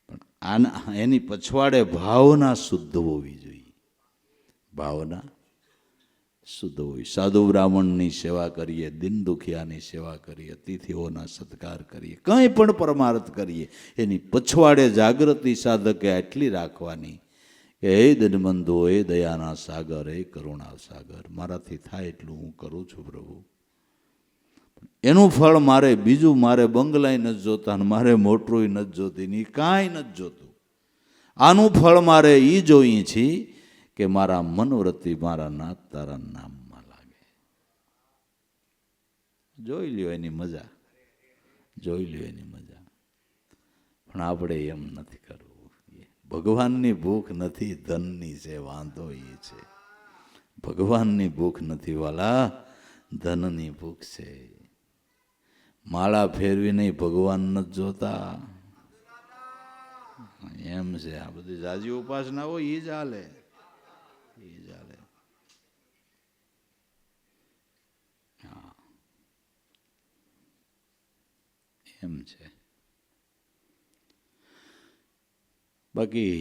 પણ આના એની પછવાડે ભાવના શુદ્ધ હોવી જોઈએ. ભાવના શુદ્ધ હોય. સાધુ બ્રાહ્મણની સેવા કરીએ, દિન દુખિયાની સેવા કરીએ, અતિથિઓના સત્કાર કરીએ, કંઈ પણ પરમાર્થ કરીએ, એની પછવાડે જાગૃતિ સાધકે આટલી રાખવાની કે હે દિનબંધુ, હે દયાના સાગર, હે કરુણા સાગર, મારાથી થાય એટલું હું કરું છું પ્રભુ. એનું ફળ મારે બીજું, મારે બંગલાય નથી જોતા, મારે મોટરું નથી જોતી, ની કાંઈ નથી જોતું. આનું ફળ મારે એ જોઈએ છીએ કે મારા મનવૃત્તિ મારા નાથ તારા નામમાં લાગે. જોઈ લ્યો એની મજા, જોઈ લ્યો એની મજા. પણ આપણે એમ નથી કરવું. ભગવાનની ભૂખ નથી, ધનની છે, વાંધો એ છે. ભગવાનની ભૂખ નથી વાલા, ધનની ભૂખ છે. માળા ફેરવી નહીં ભગવાન નથી જોતા એમ છે. આ બધી જાજી ઉપાસના હોય એ જ હાલે, એ જ હાલે. હા એમ છે. બાકી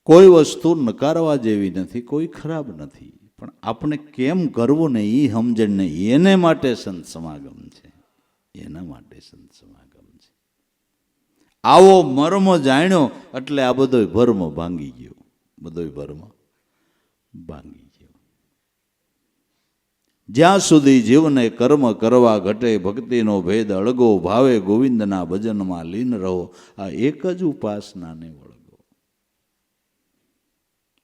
કોઈ વસ્તુ નકારવા જેવી નથી, કોઈ ખરાબ નથી, પણ આપણે કેમ કરવું ને એ સમજણ નહીં. એને માટે સંત સમાગમ છે, એના માટે સંત સમાગમ છે. આવો મર્મ જાણ્યો એટલે આ બધો ભર્મ ભાંગી ગયો, બધો ભર્મ ભાંગી ગયો. જ્યાં સુધી જીવને કર્મ કરવા ઘટે, ભક્તિનો ભેદ અળગો, ભાવે ગોવિંદના ભજનમાં લીન રહો. આ એક જ ઉપાસનાને વળગો.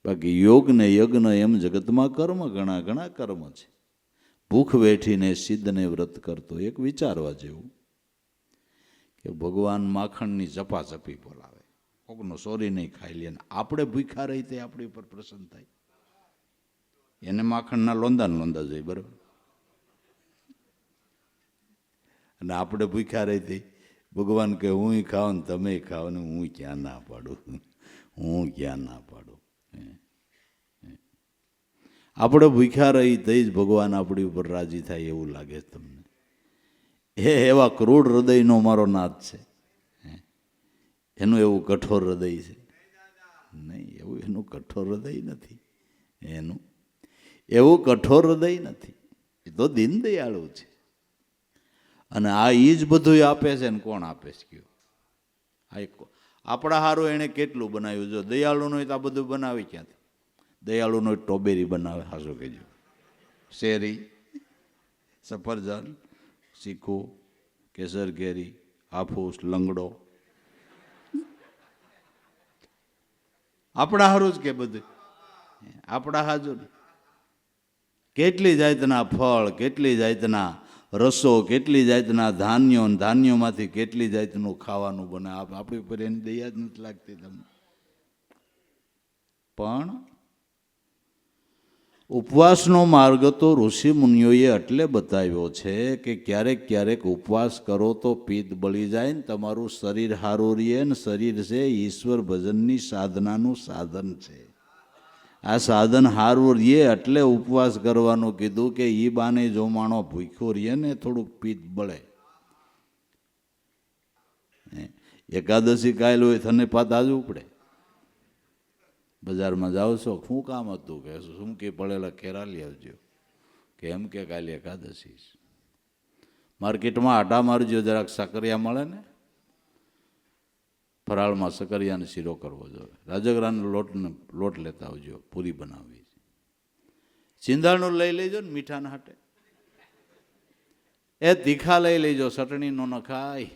બાકી યોગ ને યજ્ઞ એમ જગતમાં કર્મ ઘણા ઘણા કર્મ છે. ભૂખ વેઠીને સિદ્ધને વ્રત કરતો, એક વિચારવા જેવું કે ભગવાન માખણની ચપાચપી બોલાવે, કોકનો સોરી નહીં ખાઈ લે, આપણે ભૂખ્યા રહી તે આપણી ઉપર પ્રસન્ન થાય. એને માખણના લોંદા લોંદા જોઈએ, બરાબર, અને આપણે ભૂખ્યા રહી તે ભગવાન કે હું ખાવ ને તમે ખાવ ને હું ક્યાં ના પાડું, હું ક્યાં ના પાડું. આપણે ભૂખ્યા રહી તે જ ભગવાન આપણી ઉપર રાજી થાય એવું લાગે છે તમને? એવા ક્રૂડ હૃદયનો મારો નાથ છે. એનું એવું કઠોર હૃદય છે નહીં, એવું એનું કઠોર હૃદય નથી. એનું એવું કઠોર હૃદય નથી, એ તો દીનદયાળુ છે. અને આ એ જ બધું આપે છે ને કોણ આપે છે કયો? આપણા હારું એણે કેટલું બનાવ્યું? જો દયાળુનું હોય તો આ બધું બનાવી ક્યાંથી? દયાળુનો ટોબેરી બનાવે, હાસો કહેજો, શેરી, સફરજન, ચીકુ, કેસર કેરી, હાફૂસ, લંગડો, આપણા હારું જ કે બધું આપણા હાજુ. કેટલી જાતના ફળ, કેટલી જાતના રસો, કેટલી જાતના ધાન્યો, ધાન્યોમાંથી કેટલી જાતનું ખાવાનું બને. આપણી ઉપર એની દયા જ નથી લાગતી તમને. પણ ઉપવાસનો માર્ગ તો ઋષિ મુનિઓએ એટલે બતાવ્યો છે કે ક્યારેક ક્યારેક ઉપવાસ કરો તો પિત્ત બળી જાય ને તમારું શરીર હારું રહે. ને શરીર છે ઈશ્વર ભજનની સાધનાનું સાધન છે. આ સાધન હારું રહે એટલે ઉપવાસ કરવાનું કીધું કે ઈ બાને જો માણો ભૂખ્યો રહે ને થોડુંક પિત્ત બળે. એકાદશી કાલ હોય થને પાત આજવું પડે. બજારમાં જાઓ છો, શું કામ હતું? કે શું કે પડેલા કેરા લઈ આવજો, કે એમ કે કાલે એકાદશી. માર્કેટમાં આટા મારજો, જરાક સાકરિયા મળે ને, ફરાળમાં સકરિયાને શીરો કરવો જોઈએ. રાજગરાનો લોટ લેતા આવજો, પૂરી બનાવવી. સિંધાણું લઈ લેજો ને મીઠાના હાટે. એ તીખા લઈ લેજો, ચટણીનો ન ખાય.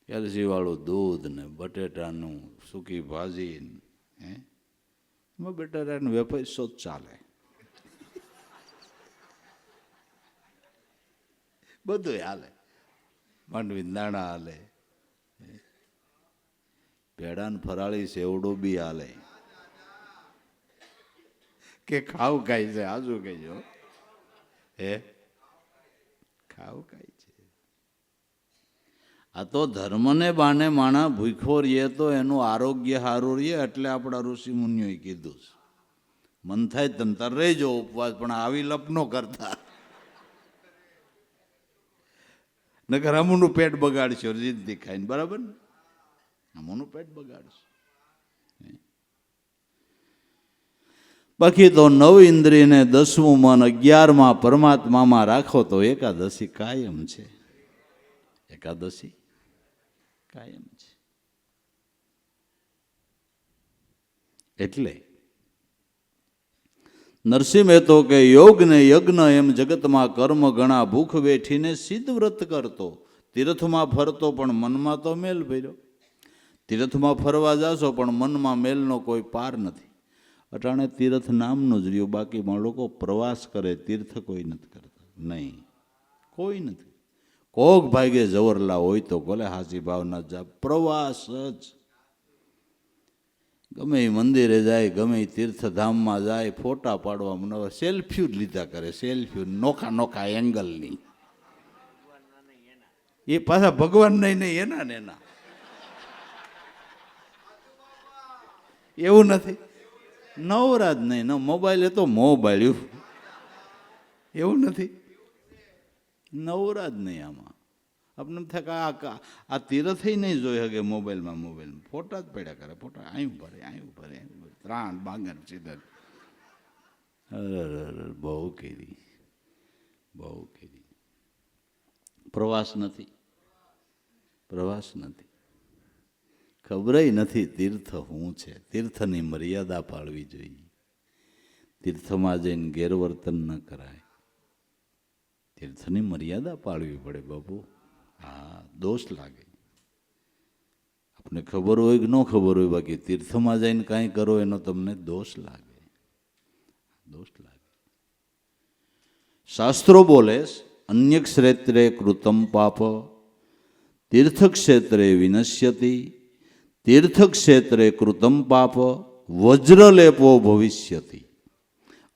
એલચીવાળું દૂધ ને બટેટાનું સૂકી ભાજી, એમાં બટેટાનો વેપાર શોધ ચાલે. બધું હાલે, માંડવી દાણા હાલે, પેડાને ફરાળી સેવડો બી હાલે. કે ખાવ ખાય છે, આજુ કહેજો, હે ખાવ ખાય છે. આ તો ધર્મને બાને માણા ભૂખ્યો રહીએ તો એનું આરોગ્ય સારું રહે. એટલે આપણા ઋષિ મુનિઓએ કીધું છે મન થાય તંતર રહેજો ઉપવાસ, પણ આવી લપ ન કરતા, નકર અમુનું પેટ બગાડશો જિંદગી ખાઈને, બરાબર ને? અમુનું પેટ બગાડશો. બાકી તો 9 ઇન્દ્રિયને 10મું મન 11માં પરમાત્મામાં રાખો તો એકાદશી કાયમ છે. એકાદશી કાયમ છે. એટલે નરસિંહ મહેતો કે યોગ ને યજ્ઞ એમ જગતમાં કર્મ ઘણા, ભૂખ વેઠીને સિદ્ધ વ્રત કરતો. તીર્થમાં ફરતો પણ મનમાં તો મેલ ભર્યો. તીર્થમાં ફરવા જાશો પણ મનમાં મેલનો કોઈ પાર નથી. અટાણે તીર્થ નામનું જ રહ્યું, બાકીમાં લોકો પ્રવાસ કરે, તીર્થ કોઈ નથી કરતા. નહીં, કોઈ નથી. કોક ભાગે જવરલા હોય તો ભલે હાસી ભાવના જા, પ્રવાસ જ. ગમે એ મંદિરે જાય, ગમે એ તીર્થધામમાં જાય, ફોટા પાડવા મને સેલ્ફી જ લીધા કરે, સેલ્ફી નોખા નોખા એંગલની. એ પાછા ભગવાન નહીં એના ને એના. એવું નથી, નવરા જ નહીં, મોબાઈલ એ તો મોબાઈલ, એવું નથી, નવરા જ નહીં. આમાં આપણે એમ થાય કે આ તીરથ નહીં જોઈ શકે મોબાઈલમાં ફોટા જ પડ્યા કરે, ફોટા અહીં ભરે ત્રાણ બાંગર સીધા. બહુ કીધી, બહુ કીધી. પ્રવાસ નથી, પ્રવાસ નથી, ખબરેય નથી તીર્થ શું છે. તીર્થની મર્યાદા પાળવી જોઈએ. તીર્થમાં જઈને ગેરવર્તન ન કરાય, તીર્થની મર્યાદા પાળવી પડે બાપુ. હા, દોષ લાગે. આપણે ખબર હોય કે ન ખબર હોય, બાકી તીર્થમાં જઈને કાંઈ કરો એનો તમને દોષ લાગે, દોષ લાગે. શાસ્ત્રો બોલે અન્ય ક્ષેત્રે કૃતમ પાપ તીર્થક્ષેત્રે વિનશ્યતિ, તીર્થક્ષેત્રે કૃતમ પાપ વજ્રલેપો ભવિષ્યતિ.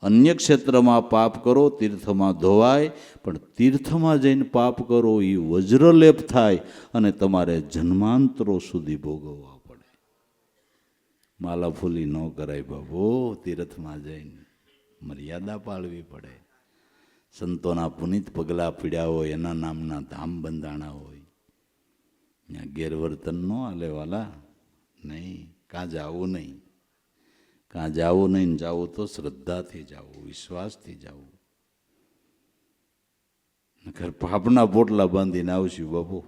અન્ય ક્ષેત્રમાં પાપ કરો તીર્થમાં ધોવાય, પણ તીર્થમાં જઈને પાપ કરો એ વજ્રલેપ થાય અને તમારે જન્માંતરો સુધી ભોગવવા પડે. માલાફૂલી ન કરાય બાબુ. તીર્થમાં જઈને મર્યાદા પાળવી પડે. સંતોના પુનિત પગલાં પીડ્યા હોય, એના નામના ધામ બંધાણા હોય, ત્યાં ગેરવર્તન ન હાલે વાલા. નહીં, કાં જાવું નહીં, કાં જાવું નહીં. જાવું તો શ્રદ્ધાથી જાવું, વિશ્વાસથી જાવું. નકર પાપના પોટલા બાંધીને આવશું બાપુ.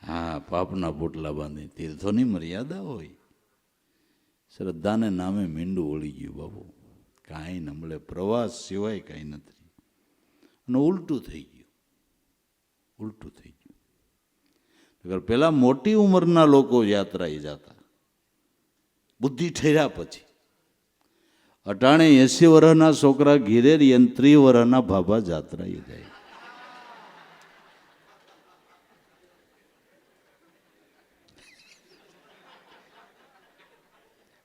હા, પાપના પોટલા બાંધી. તીર્થોની મર્યાદા હોય. શ્રદ્ધાને નામે મીંડું વળી ગયું બાપુ. કાંઈ ન મળે, પ્રવાસ સિવાય કાંઈ નથી. અને ઉલટું થઈ ગયું, ઉલટું થઈ ગયું. નકર પેલા મોટી ઉંમરના લોકો યાત્રાએ જતા, બુદ્ધિ ઠર્યા પછી. અટાણે 80 વર્ષના છોકરા ઘીરે 30 વર્ષના ભાભા જાત્રાએ જાય.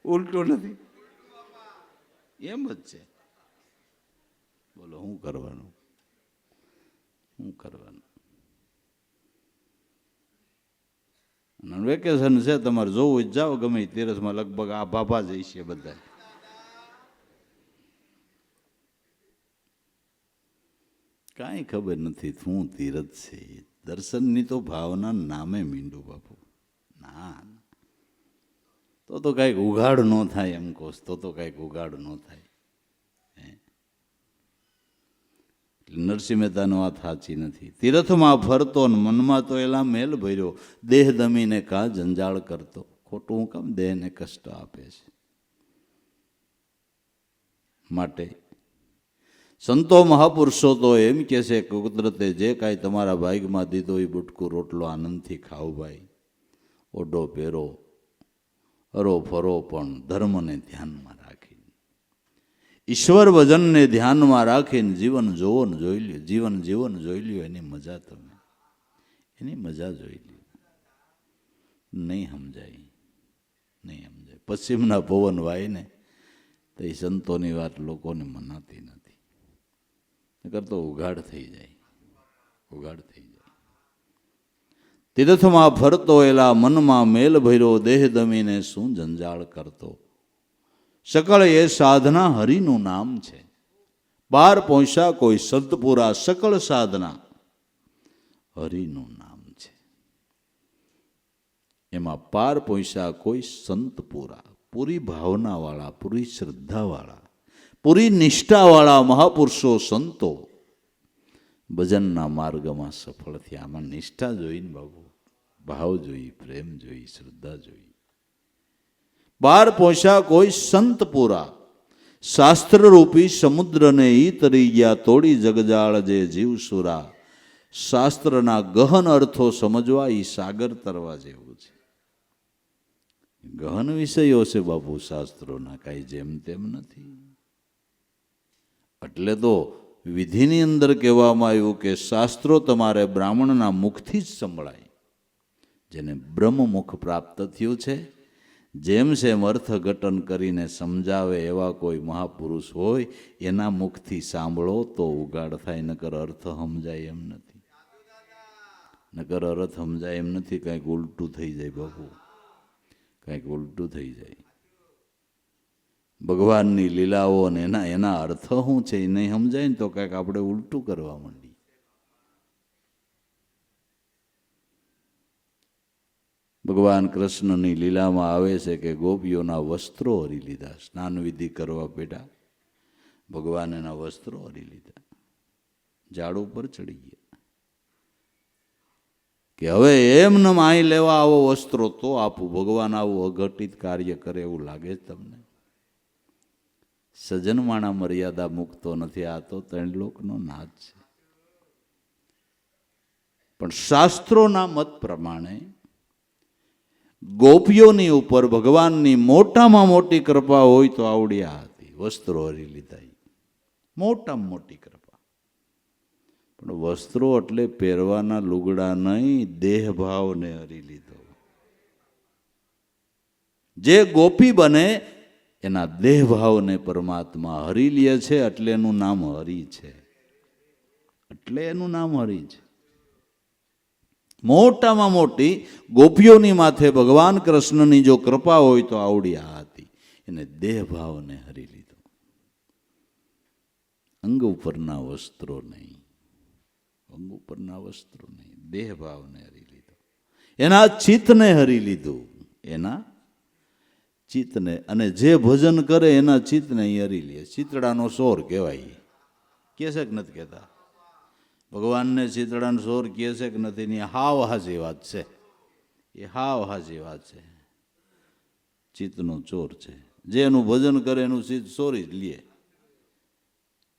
ઉલટું નથી, એમ જ છે. બોલો શું કરવાનું, શું કરવાનું. વેકેશન છે તમારે, જોવું જ જાઓ. ગમે તીરથમાં લગભગ આ ભાભા જ છે બધા. કાંઈ ખબર નથી શું તીરથ છે. દર્શનની તો ભાવના નામે મીંડું બાપુ. ના, તો કાંઈક ઉઘાડ ન થાય એમ કહો, તો કાંઈક ઉઘાડ ન થાય. નરસિંહ મહેતાનો વાત સાચી નથી. તીર્થમાં ફરતો ને મનમાં તો એલા મેલ ભર્યો, દેહ દમીને કા જંજાળ કરતો. ખોટું હું કામ દેહને કષ્ટ આપે છે. માટે સંતો મહાપુરુષો તો એમ કહે છે કે કુદરતે જે કાંઈ તમારા ભાગમાં દીધો એ બુટકું રોટલો આનંદથી ખાઓ ભાઈ. ઓઢો પહેરો, હરો ફરો, પણ ધર્મને ધ્યાનમાં રાખીને, ઈશ્વર ભજનને ધ્યાનમાં રાખીને જીવન જોવો ને જોઈ લ્યો. જીવન જોઈ લ્યો, એની મજા તમે, એની મજા જોઈ લ્યો. નહીં સમજાય, નહીં સમજાય. પશ્ચિમના પવન વાય ને તો એ સંતોની વાત લોકોને મનાતી નથી. નકર તો ઉઘાડ થઈ જાય, ઉઘાડ થઈ જાય. તીર્થમાં ફરતો એલા મનમાં મેલ ભર્યો, દેહ દમીને શું જંજાળ કરતો. સકળ એ સાધના હરિનું નામ છે. બાર પહોંચ્યા કોઈ સંતપુરા, સકળ સાધના હરિનું નામ છે. એમાં પાર પહોંચ્યા કોઈ સંતપુરા, પૂરી ભાવનાવાળા, પૂરી શ્રદ્ધાવાળા, પૂરી નિષ્ઠાવાળા મહાપુરુષો સંતો ભજનના માર્ગમાં સફળ થયા. આમાં નિષ્ઠા જોઈને બાબુ, ભાવ જોઈ, પ્રેમ જોઈ, શ્રદ્ધા જોઈ. બાર પહોંચ્યા કોઈ સંતપુરા, શાસ્ત્રરૂપી સમુદ્રને ઈ તરી ગયા, તોડી જગજાળ જે જીવસુરા. શાસ્ત્રના ગહન અર્થો સમજવા એ સાગર તરવા જેવું છે. ગહન વિષયો છે બાપુ શાસ્ત્રોના, કાંઈ જેમ તેમ નથી. એટલે તો વિધિની અંદર કહેવામાં આવ્યું કે શાસ્ત્રો તમારે બ્રાહ્મણના મુખથી જ સંભળાય. જેને બ્રહ્મમુખ પ્રાપ્ત થયું છે, જેમ સેમ અર્થઘટન કરીને સમજાવે એવા કોઈ મહાપુરુષ હોય એના મુખથી સાંભળો તો ઉગાડ થાય, નકર અર્થ સમજાય એમ નથી. નકર અર્થ સમજાય એમ નથી. કંઈક ઉલટું થઈ જાય બાપુ, કંઈક ઉલટું થઈ જાય. ભગવાનની લીલાઓ અને એના અર્થ શું છે એ નહીં સમજાય ને તો કંઈક આપણે ઉલટું કરવા માંડીએ. ભગવાન કૃષ્ણની લીલામાં આવે છે કે ગોપીઓના વસ્ત્રો હરી લીધા. સ્નાન વિધિ કરવા બેઠા ભગવાન એના વસ્ત્રો હરી લીધા, ઝાડ ઉપર ચડી ગયા કે હવે એમને માઈ લેવા આવો વસ્ત્રો તો આપું. ભગવાન આવું અઘટિત કાર્ય કરે એવું લાગે છે તમને? સજન માણા મર્યાદા મૂકતો નથી. આ તો ત્રણ લોકનો નાદ છે. પણ શાસ્ત્રોના મત પ્રમાણે ગોપીઓની ઉપર ભગવાનની મોટામાં મોટી કૃપા હોય તો આવડ્યા હતી. વસ્ત્રો હરી લીધા, મોટામાં મોટી કૃપા. પણ વસ્ત્રો એટલે પહેરવાના લુગડા નહીં, દેહ ભાવને હરી લીધો. જે ગોપી બને એના દેહ ભાવને પરમાત્મા હરી લે છે, એટલે એનું નામ હરિ છે. એટલે એનું નામ હરિ છે. મોટામાં મોટી ગોપીઓની માથે ભગવાન કૃષ્ણની જો કૃપા હોય તો આવડી આ હતી. એને દેહ ભાવને હરી લીધો. અંગ ઉપરના વસ્ત્રો નહીં, અંગ ઉપરના વસ્ત્રો નહીં, દેહ ભાવને હરી લીધો. એના ચિત્તને હરી લીધું, એના ચિત્તને. અને જે ભજન કરે એના ચિત્તને હરી લે. ચિતડાનો સોર કહેવાય. કે છે કે નથી કહેતા? ભગવાનને ચિતડાનો સોર કહે છે કે નથી? ની હાવ હાજી વાત છે. એ હાવ હાજી વાત છે. ચિત્તનો ચોર છે. જે એનું ભજન કરે એનું ચિત્ત ચોરી જ લે,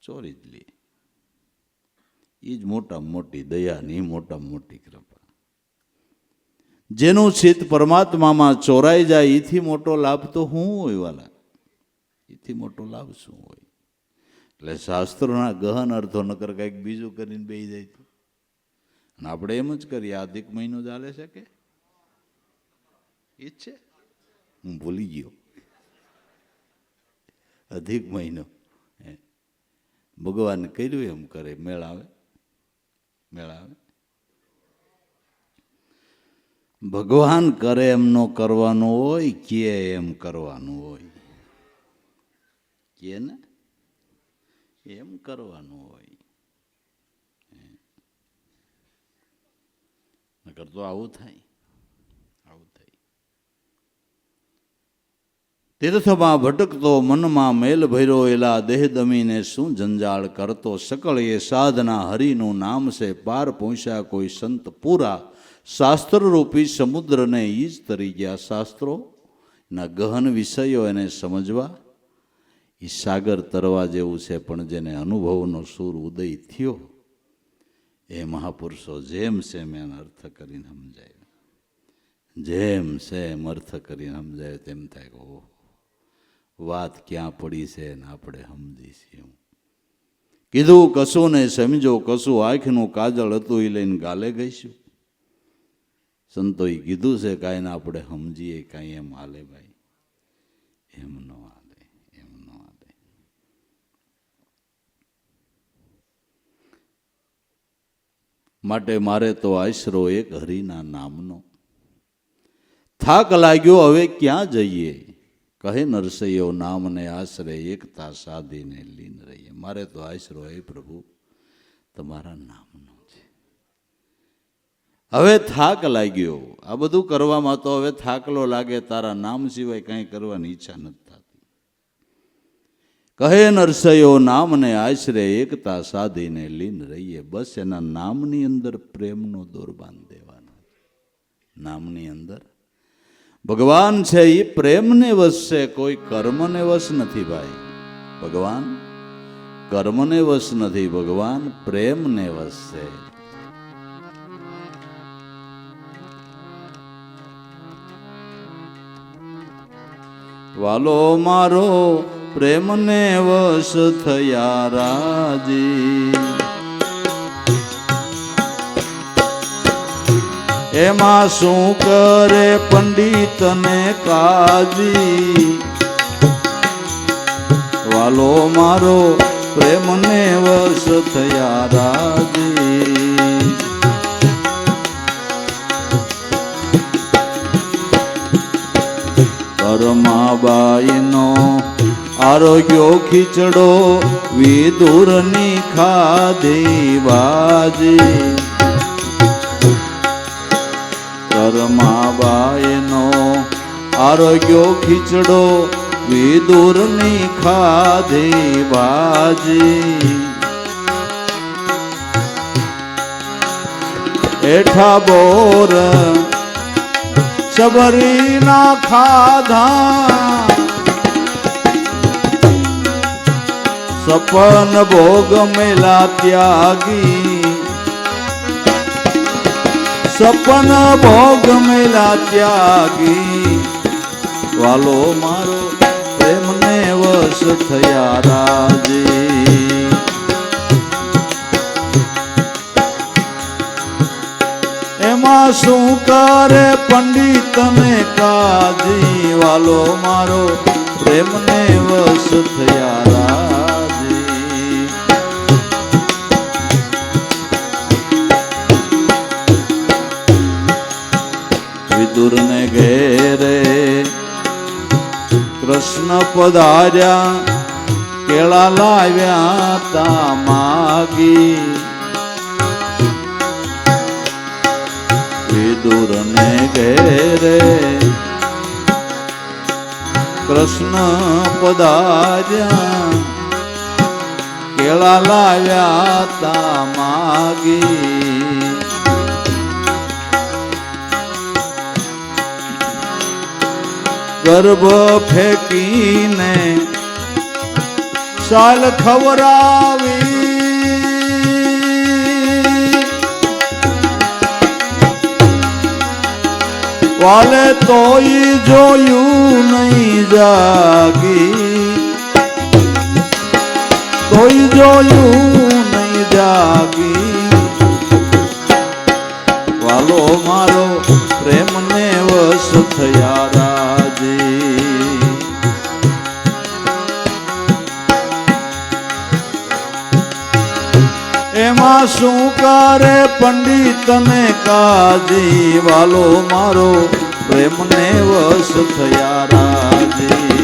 ચોરી જ લે. એ જ મોટામાં મોટી દયાની મોટામાં મોટી કૃપા. જેનું ચિત્ત પરમાત્મામાં ચોરાઈ જાય એથી મોટો લાભ તો શું હોય વાલા? એથી મોટો લાભ શું હોય? એટલે શાસ્ત્રોના ગહન અર્થો નકર કંઈક બીજું કરીને બેસી જાય તો. અને આપણે એમ જ કરીએ. અધિક મહિનો ચાલે છે કે એ જ છે? હું ભૂલી ગયો. અધિક મહિનો ભગવાન કર્યું એમ કરે. મેળ આવે, મેળ આવે. ભગવાન કરે એમ નો કરવાનું હોય, કે એમ કરવાનું હોય. કે ને એમ કરવાનું હોય. નકર તો આવું થાય, આવું થાય. તીર્થમાં ભટકતો મનમાં મેલ ભર્યો એલા દેહ દમીને શું જંજાળ કરતો. સકળ એ સાધના હરિનું નામ છે, પાર પહોંચ્યા કોઈ સંત પૂરા. શાસ્ત્રરૂપી સમુદ્રને ઈજ તરી ગયા. શાસ્ત્રો ના ગહન વિષયો એને સમજવા એ સાગર તરવા જેવું છે. પણ જેને અનુભવનો સૂર ઉદય થયો એ મહાપુરુષો જેમ સેમ એનો અર્થ કરીને સમજાય, જેમ સેમ અર્થ કરીને સમજાય તેમ થાય કે ઓહો, વાત ક્યાં પડી છે ને આપણે સમજી છીએ. કીધું કશું ને સમજો કશું, આંખનું કાજળ હતું એ લઈને ગાલે ગઈશું. સંતોએ કીધું છે કાંઈ ને આપણે સમજીએ કાંઈ એમ હાલે ભાઈ? એમ ન હાલે, એમ ન હાલે. માટે મારે તો આશરો એક હરિના નામનો. થાક લાગ્યો હવે ક્યાં જઈએ, કહે નરસૈયો નામને આશરે એકતા સાધીને લીન રહીએ. મારે તો આશરો હે પ્રભુ તમારા નામનો છે. હવે થાક લાગ્યો. આ બધું કરવામાં તો હવે થાકલો લાગે. તારા નામ સિવાય કંઈ કરવાની ઈચ્છા નથી થતી. કહે નરસૈયો નામને આશરે એકતા સાધીને લીન રહીએ. બસ એના નામની અંદર પ્રેમનો દોર બાંધી દેવાનો. નામની અંદર ભગવાન છે એ પ્રેમને વશ છે, કોઈ કર્મને વશ નથી ભાઈ. ભગવાન કર્મને વશ નથી, ભગવાન પ્રેમને વશ છે. વાલો મારો પ્રેમને વશ થયા રાજી. એમાં શું કરે પંડિત ને કાજી વાલો મારો પ્રેમને વશ થયા રાજી પરમાબાઈનો આરોગ્યો ખીચડો વિદુરની ખાધી બાજી પરમાબાઈનો આરોગ્યો ખીચડો વિદુરની ખાધી બાજી એઠા બોર સબરી ના ખાધા સપન ભોગ મેલા ત્યાગી સપન ભોગ મેલા ત્યાગી વાલો મારો પ્રેમને વશ થયા રાજી એમાં શું કરે પંડિત ને કાજી વાલો મારો પ્રેમને વશ થયા રાજી વિદુર ને ઘેરે કૃષ્ણ પધાર્યા કેળા લાવ્યા તા માગી વિદુર ને ઘેરે કૃષ્ણ પધાર્યા કેળા લાવ્યા તા માગી ગર્ભ ફેંકીને સાલ ખવરાવી વાલે તોય જોયું નહીં જાગી તોય જોયું નહીં જાગી વાલો મારો પ્રેમને વશ થયા રાજી એમાં શું કરે પંડિત ને કાજી વાલો મારો પ્રેમને વશ થયા રાજી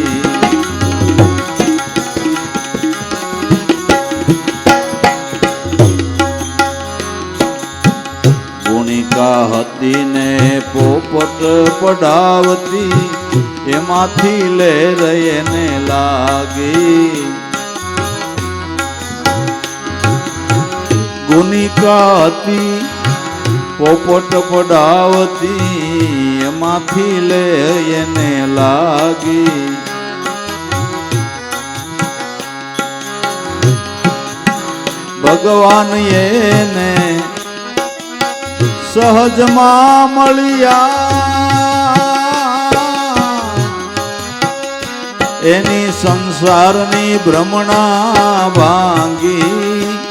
ગુણિકા હતી ને પોપટ પડાવતી એમાંથી લે રહીને લાગી ગુનિકા હતી પોપટ પડાવતી એમાંથી લે એને લાગી ભગવાન એને સહજમાં મળ્યા એની સંસારની ભ્રમણા ભાંગી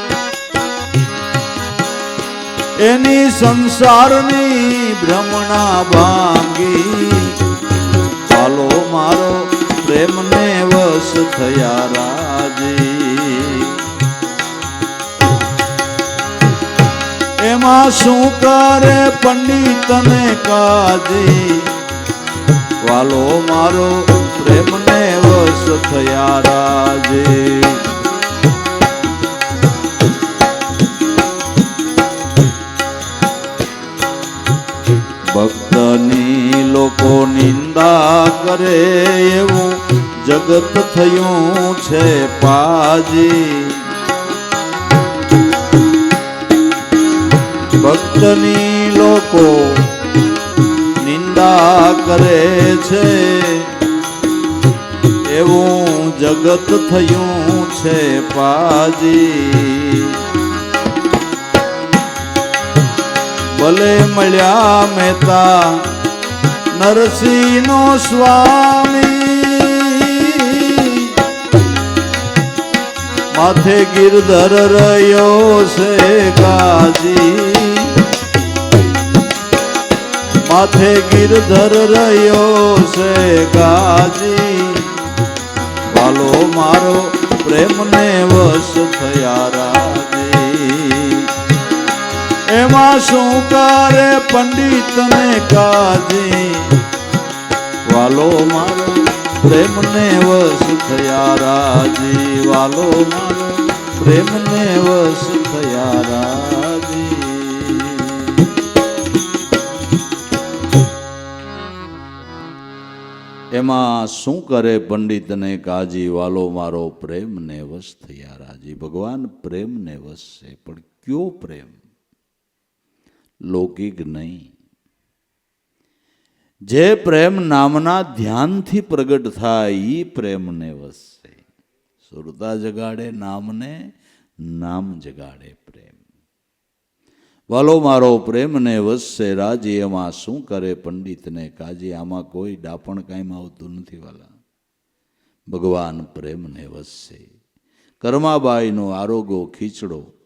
એની સંસારની ભ્રમણા ભાંગી ચાલો મારો પ્રેમને વશ થયા રાજી એમાં શું કરે પંડિત ને કાજી વાલો મારો પ્રેમને વશ થયા રાજી ભક્તની લોકો નિંદા કરે એવું જગત થયું છે પાજી ભક્તની લોકો નિંદા કરે છે એવું જગત થયું છે પાજી ભલે મળ્યા મહેતા નરસિંહ નો સ્વામી માથે ગિરધર રહ્યો છે કાજી માથે ગિરધર રહ્યો છે ગાજી વાલો મારો પ્રેમને વશ થયા રાજી એમાં શું કરે પંડિત ને કાજી વાલો મારો પ્રેમને વશ થયા રાજી વાલો મારો પ્રેમને વશ થયા રાજી એમાં શું કરે પંડિત ને કાજી વાલો મારો પ્રેમને વશ થયા રાજી ભગવાન પ્રેમને વશ છે પણ કયો પ્રેમ લૌકિક નહીં જે પ્રેમ નામના ધ્યાનથી પ્રગટ થાય ઈ પ્રેમને વશ છે સુરતા જગાડે નામને નામ જગાડે પ્રેમ વાલો મારો પ્રેમને વશ છે રાજી એમાં શું કરે પંડિતને કાજી આમાં કોઈ ડાપણ કાંઈ આવતું નથી વાલા ભગવાન પ્રેમને વશ છે કર્માબાઈનો આરોગો ખીચડો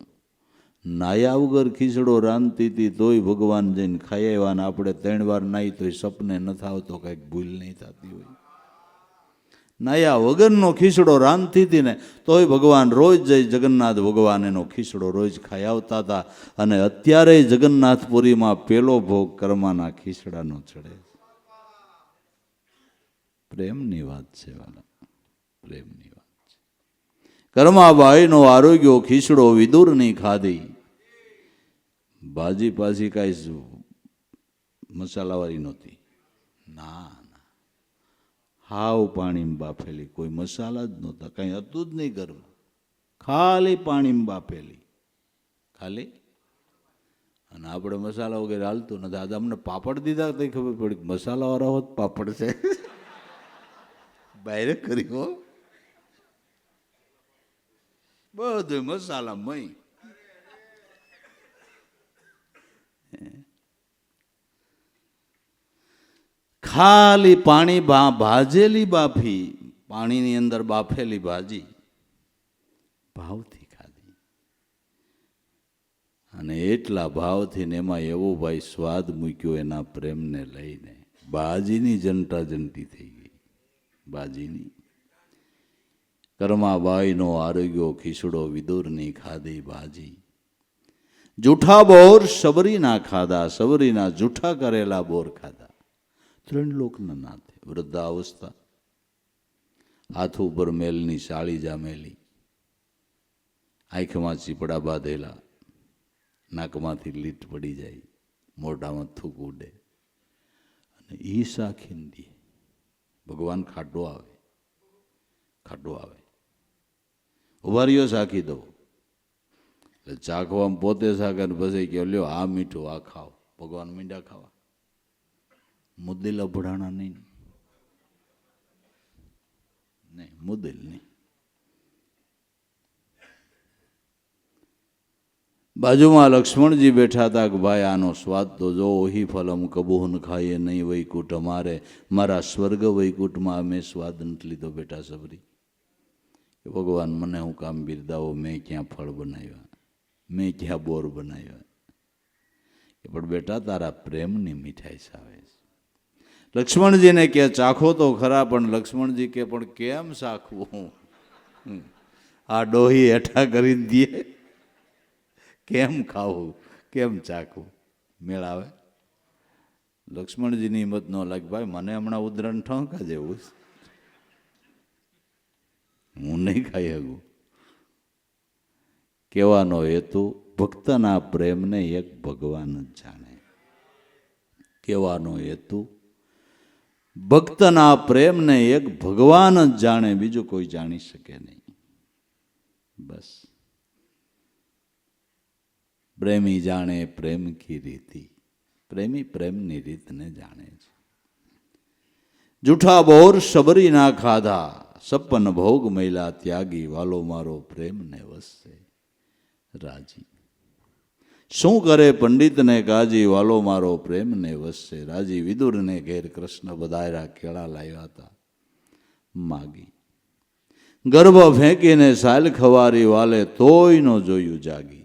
નાયા વગર ખીચડો રાંધતી હતી તોય ભગવાન જઈને ખાઈ આવ્યા ને આપણે 3 વાર નાહી તોય સપને નથી આવતો કંઈક ભૂલ નહીં થતી હોય નાયા વગરનો ખીચડો રાંધતી હતી ને તોય ભગવાન રોજ જઈ જગન્નાથ ભગવાન એનો ખીચડો રોજ ખાઈ આવતા હતા અને અત્યારે જગન્નાથપુરીમાં પેલો ભોગ કર્માના ખીચડાનો ચડે પ્રેમની વાત છે વાલા પ્રેમની વાત છે કર્માબાઈનો આરોગ્યો ખીચડો વિદુરની ખાધી ભાજી પાછી કાંઈ મસાલાવાળી નહોતી ના હાવ પાણીમાં બાફેલી કોઈ મસાલા જ નહોતા કંઈ હતું જ નહીં ઘરમાં ખાલી પાણીમાં બાફેલી ખાલી અને આપણે મસાલા વગેરે હાલતું નથી આજે અમને પાપડ દીધા તો ખબર પડી મસાલાવાળા હોત પાપડ છે બહાર કર્યો બધું મસાલા મય ખાલી પાણી ભાજેલી બાફી પાણીની અંદર બાફેલી ભાજી ભાવથી ખાધી અને એટલા ભાવથી ને એમાં એવો ભાઈ સ્વાદ મૂક્યો એના પ્રેમને લઈને ભાજીની જંટા જંટી થઈ ગઈ ભાજીની કર્માબાઈનો આરોગ્યો ખીચડો વિદુરની ખાધી ભાજી જૂઠા બોર સબરીના ખાધા સબરીના જૂઠા કરેલા બોર ખાધા 3 લોકના નાથે વૃદ્ધાવસ્થા હાથ ઉપર મેલની સાળી જામેલી આંખમાં ચીપડા બાંધેલા નાકમાંથી લીટ પડી જાય મોઢામાં થૂક ઉડે અને ઈ સાખીને દે ભગવાન ખાડો આવે ઉભા રહ્યો સાખી દો એટલે ચાખવામાં પોતે સાખે પછી કે લ્યો આ મીઠું આ ખાઓ ભગવાન મીંડા ખાવા મુદ્દિલ અભડાણા નહીં મુદ્દિલ નહીં બાજુમાં લક્ષ્મણજી બેઠા હતા કે ભાઈ આનો સ્વાદ તો જો ઓહી ફલમ કબૂહન ખાઈએ નહીં વૈકુંઠ અમારે મારા સ્વર્ગ વૈકુંઠમાં અમે સ્વાદ નથી લીધો બેટા સબરી કે ભગવાન મને હું કામ બિરદાવો મેં ક્યાં ફળ બનાવ્યા મેં ક્યાં બોર બનાવ્યા કે પણ બેટા તારા પ્રેમની મીઠાઈ સાવે છે લક્ષ્મણજીને કે ચાખો તો ખરા પણ લક્ષ્મણજી કે પણ કેમ ચાખવું આ ડોહી હેઠા કરી દે કેમ ખાવું કેમ ચાખવું મેળ આવે લક્ષ્મણજીની હિંમત ન લાગે ભાઈ મને હમણાં ઉદરણ ઠોંકા જેવું હું નહીં ખાઈ શકું કહેવાનો હેતુ ભક્તના પ્રેમને એક ભગવાન જ જાણે કહેવાનો હેતુ ભક્તના પ્રેમને એક ભગવાન જ જાણે બીજું કોઈ જાણી શકે નહીં બસ પ્રેમી જાણે પ્રેમ કી રીતિ પ્રેમી પ્રેમની રીતને જાણે છે જૂઠા બોર સબરી ના ખાધા સપન ભોગ મૈલા ત્યાગી વાલો મારો પ્રેમને વસશે રાજી શું કરે પંડિતને કાજી વાલો મારો પ્રેમને વસશે રાજી વિદુરને ઘેર કૃષ્ણ બધાયરા કેળા લાવ્યા હતા માગી ગર્ભ ફેંકીને સાલ ખવારી વાલે તોય નો જોયું જાગી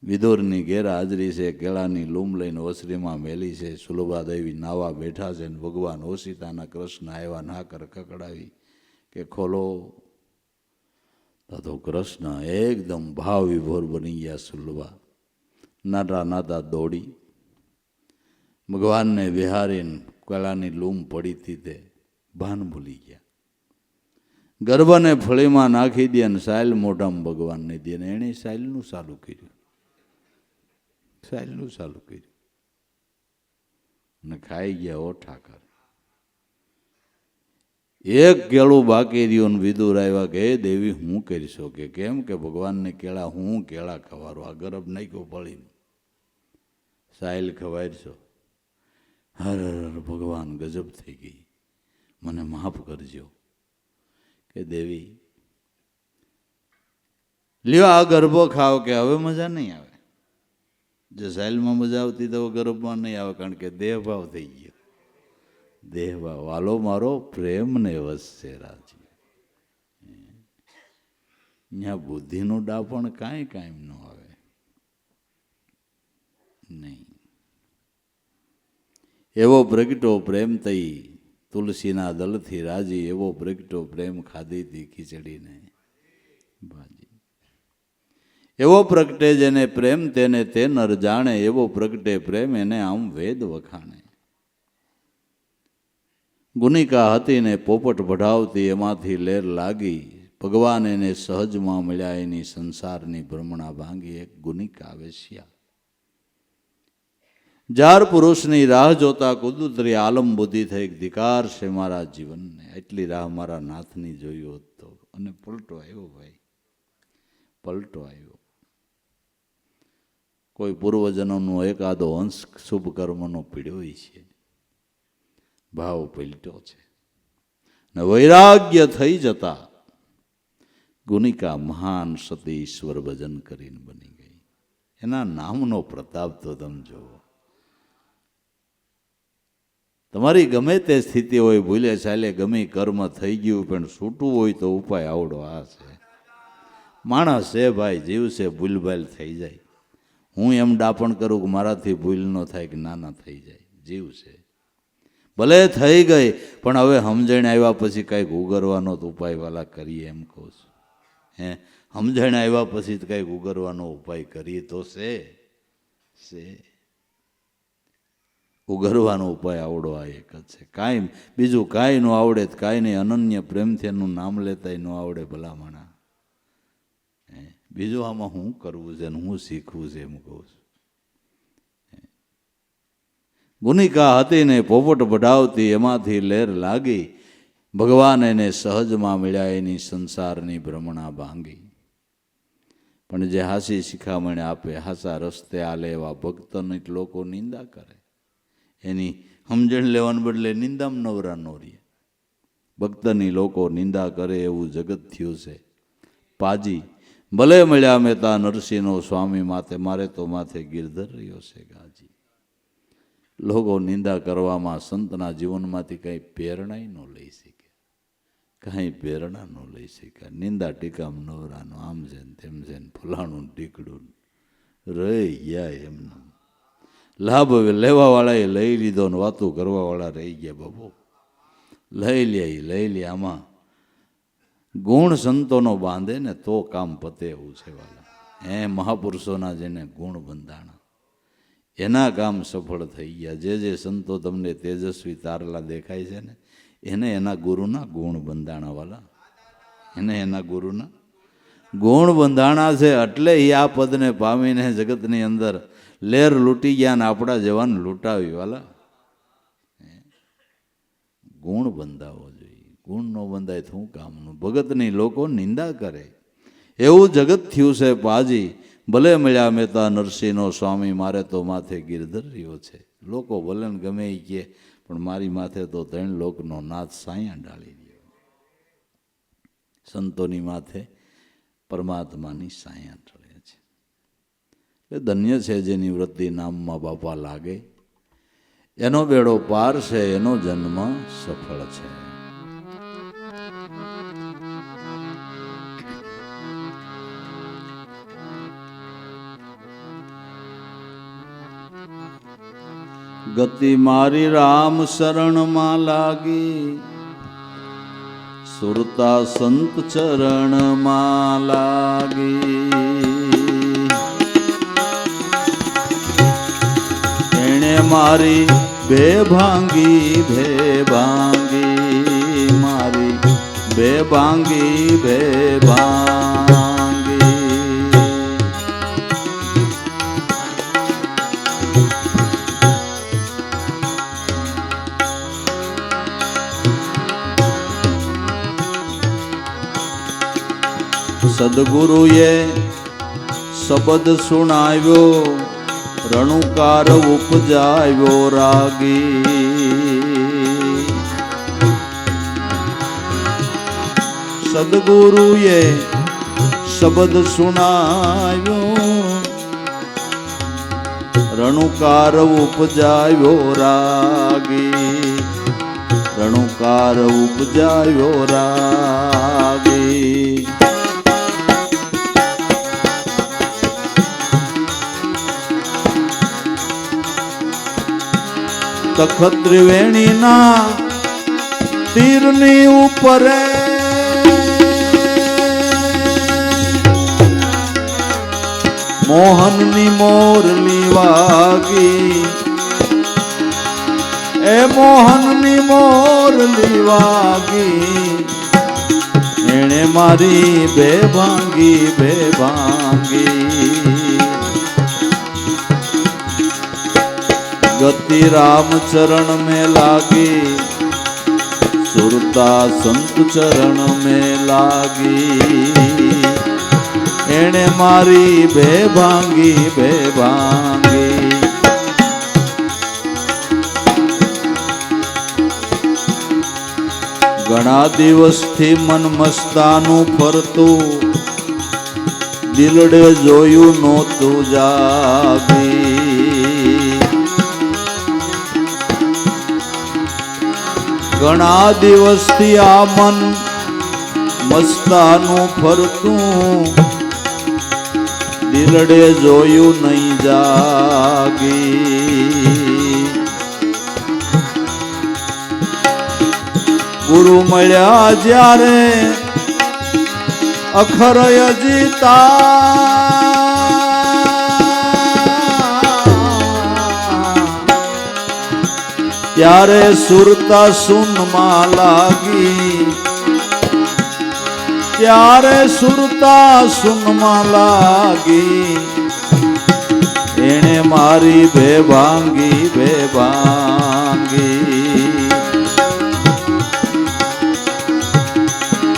વિદુરની ગેરહાજરી છે, કેળાની લૂમ લઈને ઓસરીમાં મેલી છે, સુલભાદેવી નાવા બેઠા છે, ને ભગવાન ઓશિતાના કૃષ્ણ આવ્યા નાકર કકડાવી કે ખોલો, તો કૃષ્ણ એકદમ ભાવ વિભોર બની ગયા. સુલભા નાતા નાતા દોડી ભગવાનને વિહારીને કેળાની લૂમ પડી હતી તે ભાન ભૂલી ગયા. ગર્ભને ફળીમાં નાખી દે ને સાયલ મોઢામાં ભગવાનને દે ને એણે સાયલનું ચાલુ કર્યું, સાયલનું ચાલુ કર્યું ને ખાઈ ગયા ઓઠા કર. એક કેળું બાકી રહ્યું ને વિદુર આવ્યા કે હે દેવી હું કરીશો કે કેમ કે ભગવાનને કેળા હું કેળા ખવારો, આ ગરબ નાખ્યો પડીને સાયલ ખવારશો. હર હર ભગવાન ગજબ થઈ ગઈ, મને માફ કરજો કે દેવી લ્યો આ ગરબો ખાઓ કે હવે મજા નહીં આવે. જે સાયલમાં મજા આવતી તો ગરબમાં નહીં આવે, કારણ કે દેહભાવ થઈ ગયો. દેહભાવ વાલો મારો પ્રેમને વસશે રાજી. અહીંયા બુદ્ધિનું ડાપણ કાંઈ કાયમ ન આવે નહીં. એવો પ્રગટો પ્રેમ થઈ તુલસીના દલથી રાજી, એવો પ્રગટો પ્રેમ ખાધી હતી ખીચડીને ભાજી. એવો પ્રગટે જેને પ્રેમ તેને તે નર જાણે, એવો પ્રગટે પ્રેમ એને આમ વેદ વખાણે. ગુનિકા હતી ને પોપટ વઢાવતી, એમાંથી લેર લાગી, ભગવાન એને સહજમાં મળ્યા, એની સંસારની ભ્રમણા ભાંગી. એક ગુનિકા વેશ્યા જાર પુરુષની રાહ જોતા કુદરતી આલમ બુદ્ધિ થઈ, ધિકાર છે મારા જીવનને, એટલી રાહ મારા નાથની જોઈ હોત તો. અને પલટો આવ્યો ભાઈ, પલટો આવ્યો. કોઈ પૂર્વજનોનો એકાદો અંશ શુભ કર્મનો પીડ્યો છે, ભાવ પલટ્યો છે ને વૈરાગ્ય થઈ જતા ગુનિકા મહાન સતી ઈશ્વર ભજન કરીને બની ગઈ. એના નામનો પ્રતાપ તો તમે જુઓ. તમારી ગમે તે સ્થિતિ હોય, ભૂલે ચાલે ગમે કર્મ થઈ ગયું, પણ છૂટવું હોય તો ઉપાય આવડો આ છે. માણસ છે ભાઈ, જીવ છે, ભૂલભાલ થઈ જાય. હું એમ ડાપણ કરું કે મારાથી ભૂલ ન થાય કે નાના થઈ જાય, જીવ છે. ભલે થઈ ગઈ પણ હવે સમજણ આવ્યા પછી કંઈક ઉગરવાનો ઉપાય વાલા કરીએ એમ કહું છું. સમજણ આવ્યા પછી કંઈક ઉગરવાનો ઉપાય કરીએ તો છે ઉગરવાનો ઉપાય આવડો આ એક જ છે. કાંઈ બીજું કાંઈ ન આવડે, કાંઈ નહીં. અનન્ય પ્રેમથી એનું નામ લેતા ન આવડે ભલામણા. બીજું આમાં શું કરવું છે ને હું શીખવું છે એમ કહું છું. ગુનિકા હતી ને પોપટ વઢાવતી, એમાંથી લેર લાગી, ભગવાન એને સહજમાં મળ્યા, એની સંસારની ભ્રમણા ભાંગી. પણ જે હાસી શિખામણે આપે, હાસા રસ્તે આલે એવા ભક્તની લોકો નિંદા કરે. એની સમજણ લેવાને બદલે નિંદામાં નવરા ન રહે. ભક્તની લોકો નિંદા કરે એવું જગત થયું છે પાજી. ભલે મળ્યા મહેતા નરસિંહનો સ્વામી માથે, મારે તો માથે ગિરધર રહ્યો છે ગાજી. લોકો નિંદા કરવામાં સંતના જીવનમાંથી કંઈ પ્રેરણા ન લઈ શકે, કાંઈ પ્રેરણા ન લઈ શકે. નિંદા ટીકામ નવરાનો આમ છે ને તેમ છે ને ફલાણું ટીકડું રહી ગયા. એમને લાભ લેવાવાળાએ લઈ લીધો ને વાતું કરવાવાળા રહી ગયા. બાબુ લઈ લે. આમાં ગુણ સંતોનો બાંધે ને તો કામ પતે એવું છે વાલા. મહાપુરુષોના જેને ગુણ બંધાણા એના કામ સફળ થઈ ગયા. જે સંતો તમને તેજસ્વી તારલા દેખાય છે ને, એને એના ગુરુના ગુણ બંધાણા વાલા. એને એના ગુરુના ગુણ બંધાણા છે, એટલે એ આ પદને પામીને જગતની અંદર લેર લૂંટી ગયા ને આપણા જવાન લૂંટાવી વાલા. ગુણ બંધાવો જોઈએ. ગુણ ન બંધાય તો શું કામનું? ભગતની લોકો નિંદા કરે એવું જગત થયું છે પાજી. ભલે મળ્યા મહેતા નરસિંહનો સ્વામી, મારે તો માથે ગિરધર રહ્યો છે. લોકો ભલે ને ગમે એ કહે, પણ મારી માથે તો 3 લોકનો નાથ સાયા ડાળી રહ્યો. સંતોની માથે પરમાત્માની સાયા ઢળે છે. એ ધન્ય છે જેની વૃત્તિ નામમાં બાપા લાગે, એનો બેડો પાર છે, એનો જન્મ સફળ છે. ગતિ મારી રામ શરણમાં લાગી, સુરતા સંત ચરણમાં લાગી. એણે મારી બે ભાંગી મારી બે ભાંગી. સદગુરુએ શબ્દ સુણાવ્યો, રણુકાર ઉપજાવ્યો રાગી. સદગુરુએ શબ્દ સુણાવ્યો, રણુકાર ઉપજાવ્યો રાગી. રણુકાર ઉપજાવ્યો રાગી. તખત ત્રિવેણી ના તીરની ઉપર મોહનની મોરલી વાગી. એ મોહનની મોરલી વાગી. એણે મારી બે ભાંગી. गति राम चरण में लागी, सुरता संत चरण में लागी. एणे मारी बे भांगी. घणा दिवस थी मन मस्तानु फरतु, दिलडे जोयु नोतु जागी. घणा दिवस थी आ मन मस्तानु फरतु, दिलडे जोयु नहीं जागी. गुरु मळ्या ज्यारे अखर अजीता, ત્યારે સુરતા સુનમાં લાગી. ત્યારે સુરતા સુનમાં લાગી. એણે મારી બે ભાંગી.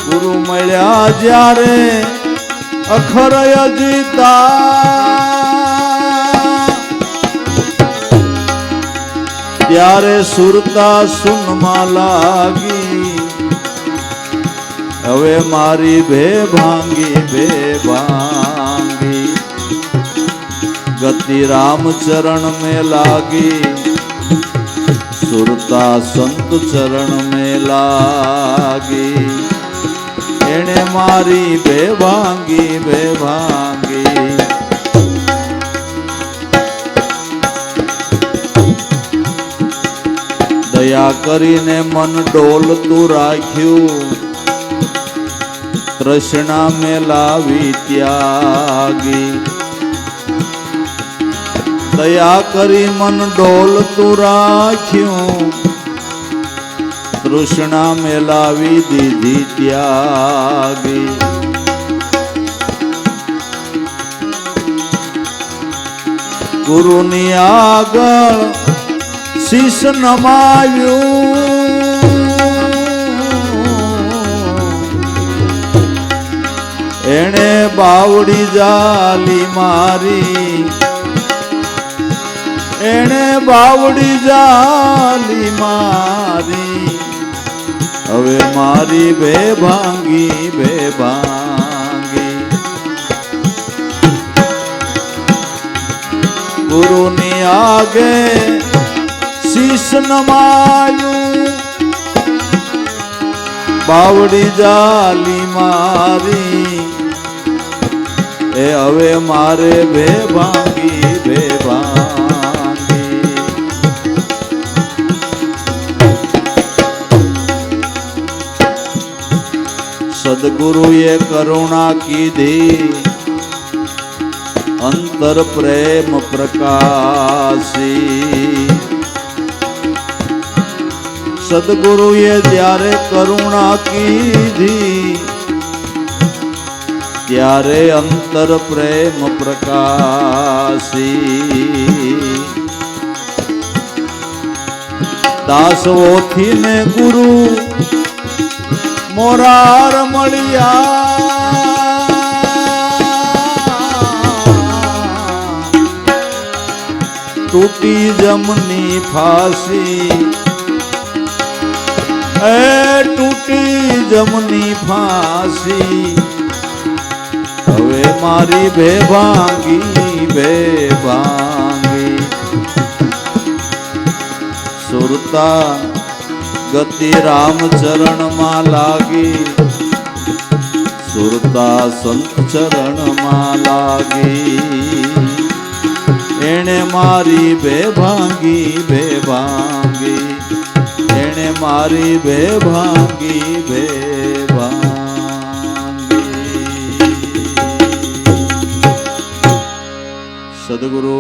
ગુરુ મળ્યા જ્યારે અખર અજીતા, ત્યારે સુરતા સુનમાં લાગી. હવે મારી બે ભાંગી. ગતિ રામ ચરણ में लागी, सुरता संत चरण में लागी. एणे मारी બે ભાંગી. दया करीने मन डोलतु राख्यू, तृष्णा में लावी त्यागी. दया करी मन डोलतु राख्यू, तृष्णा में लावी दीधी त्यागी. गुरुनी आगळ शीश नमाव्यू, एणे बावड़ी जाली मारी. एणे बावड़ी जाली मारी. હવે મારી બે ભાંગી. ગુરુની આગે शीश नमायू, बावड़ी जाली मारी. ए हवे मारे બે ભાંગી. સદગુરુએ કરુણા કીધી અંતર પ્રેમ પ્રકાશી સદગુરુએ જ્યારે કરુણા કીધી ત્યારે અંતર પ્રેમ પ્રકાશી દાસોથી ને ગુરુ મોરાર મળ્યા તૂટી જમની ફાંસી એ તૂટી જમની ફાંસી હવે મારી બેભાંગી સુરતા ગતિ રામચરણ માં લાગી સુરતા સંત ચરણ માં લાગી એણે મારી બેભાંગી એણે મારી બેભાંગી સદગુરુ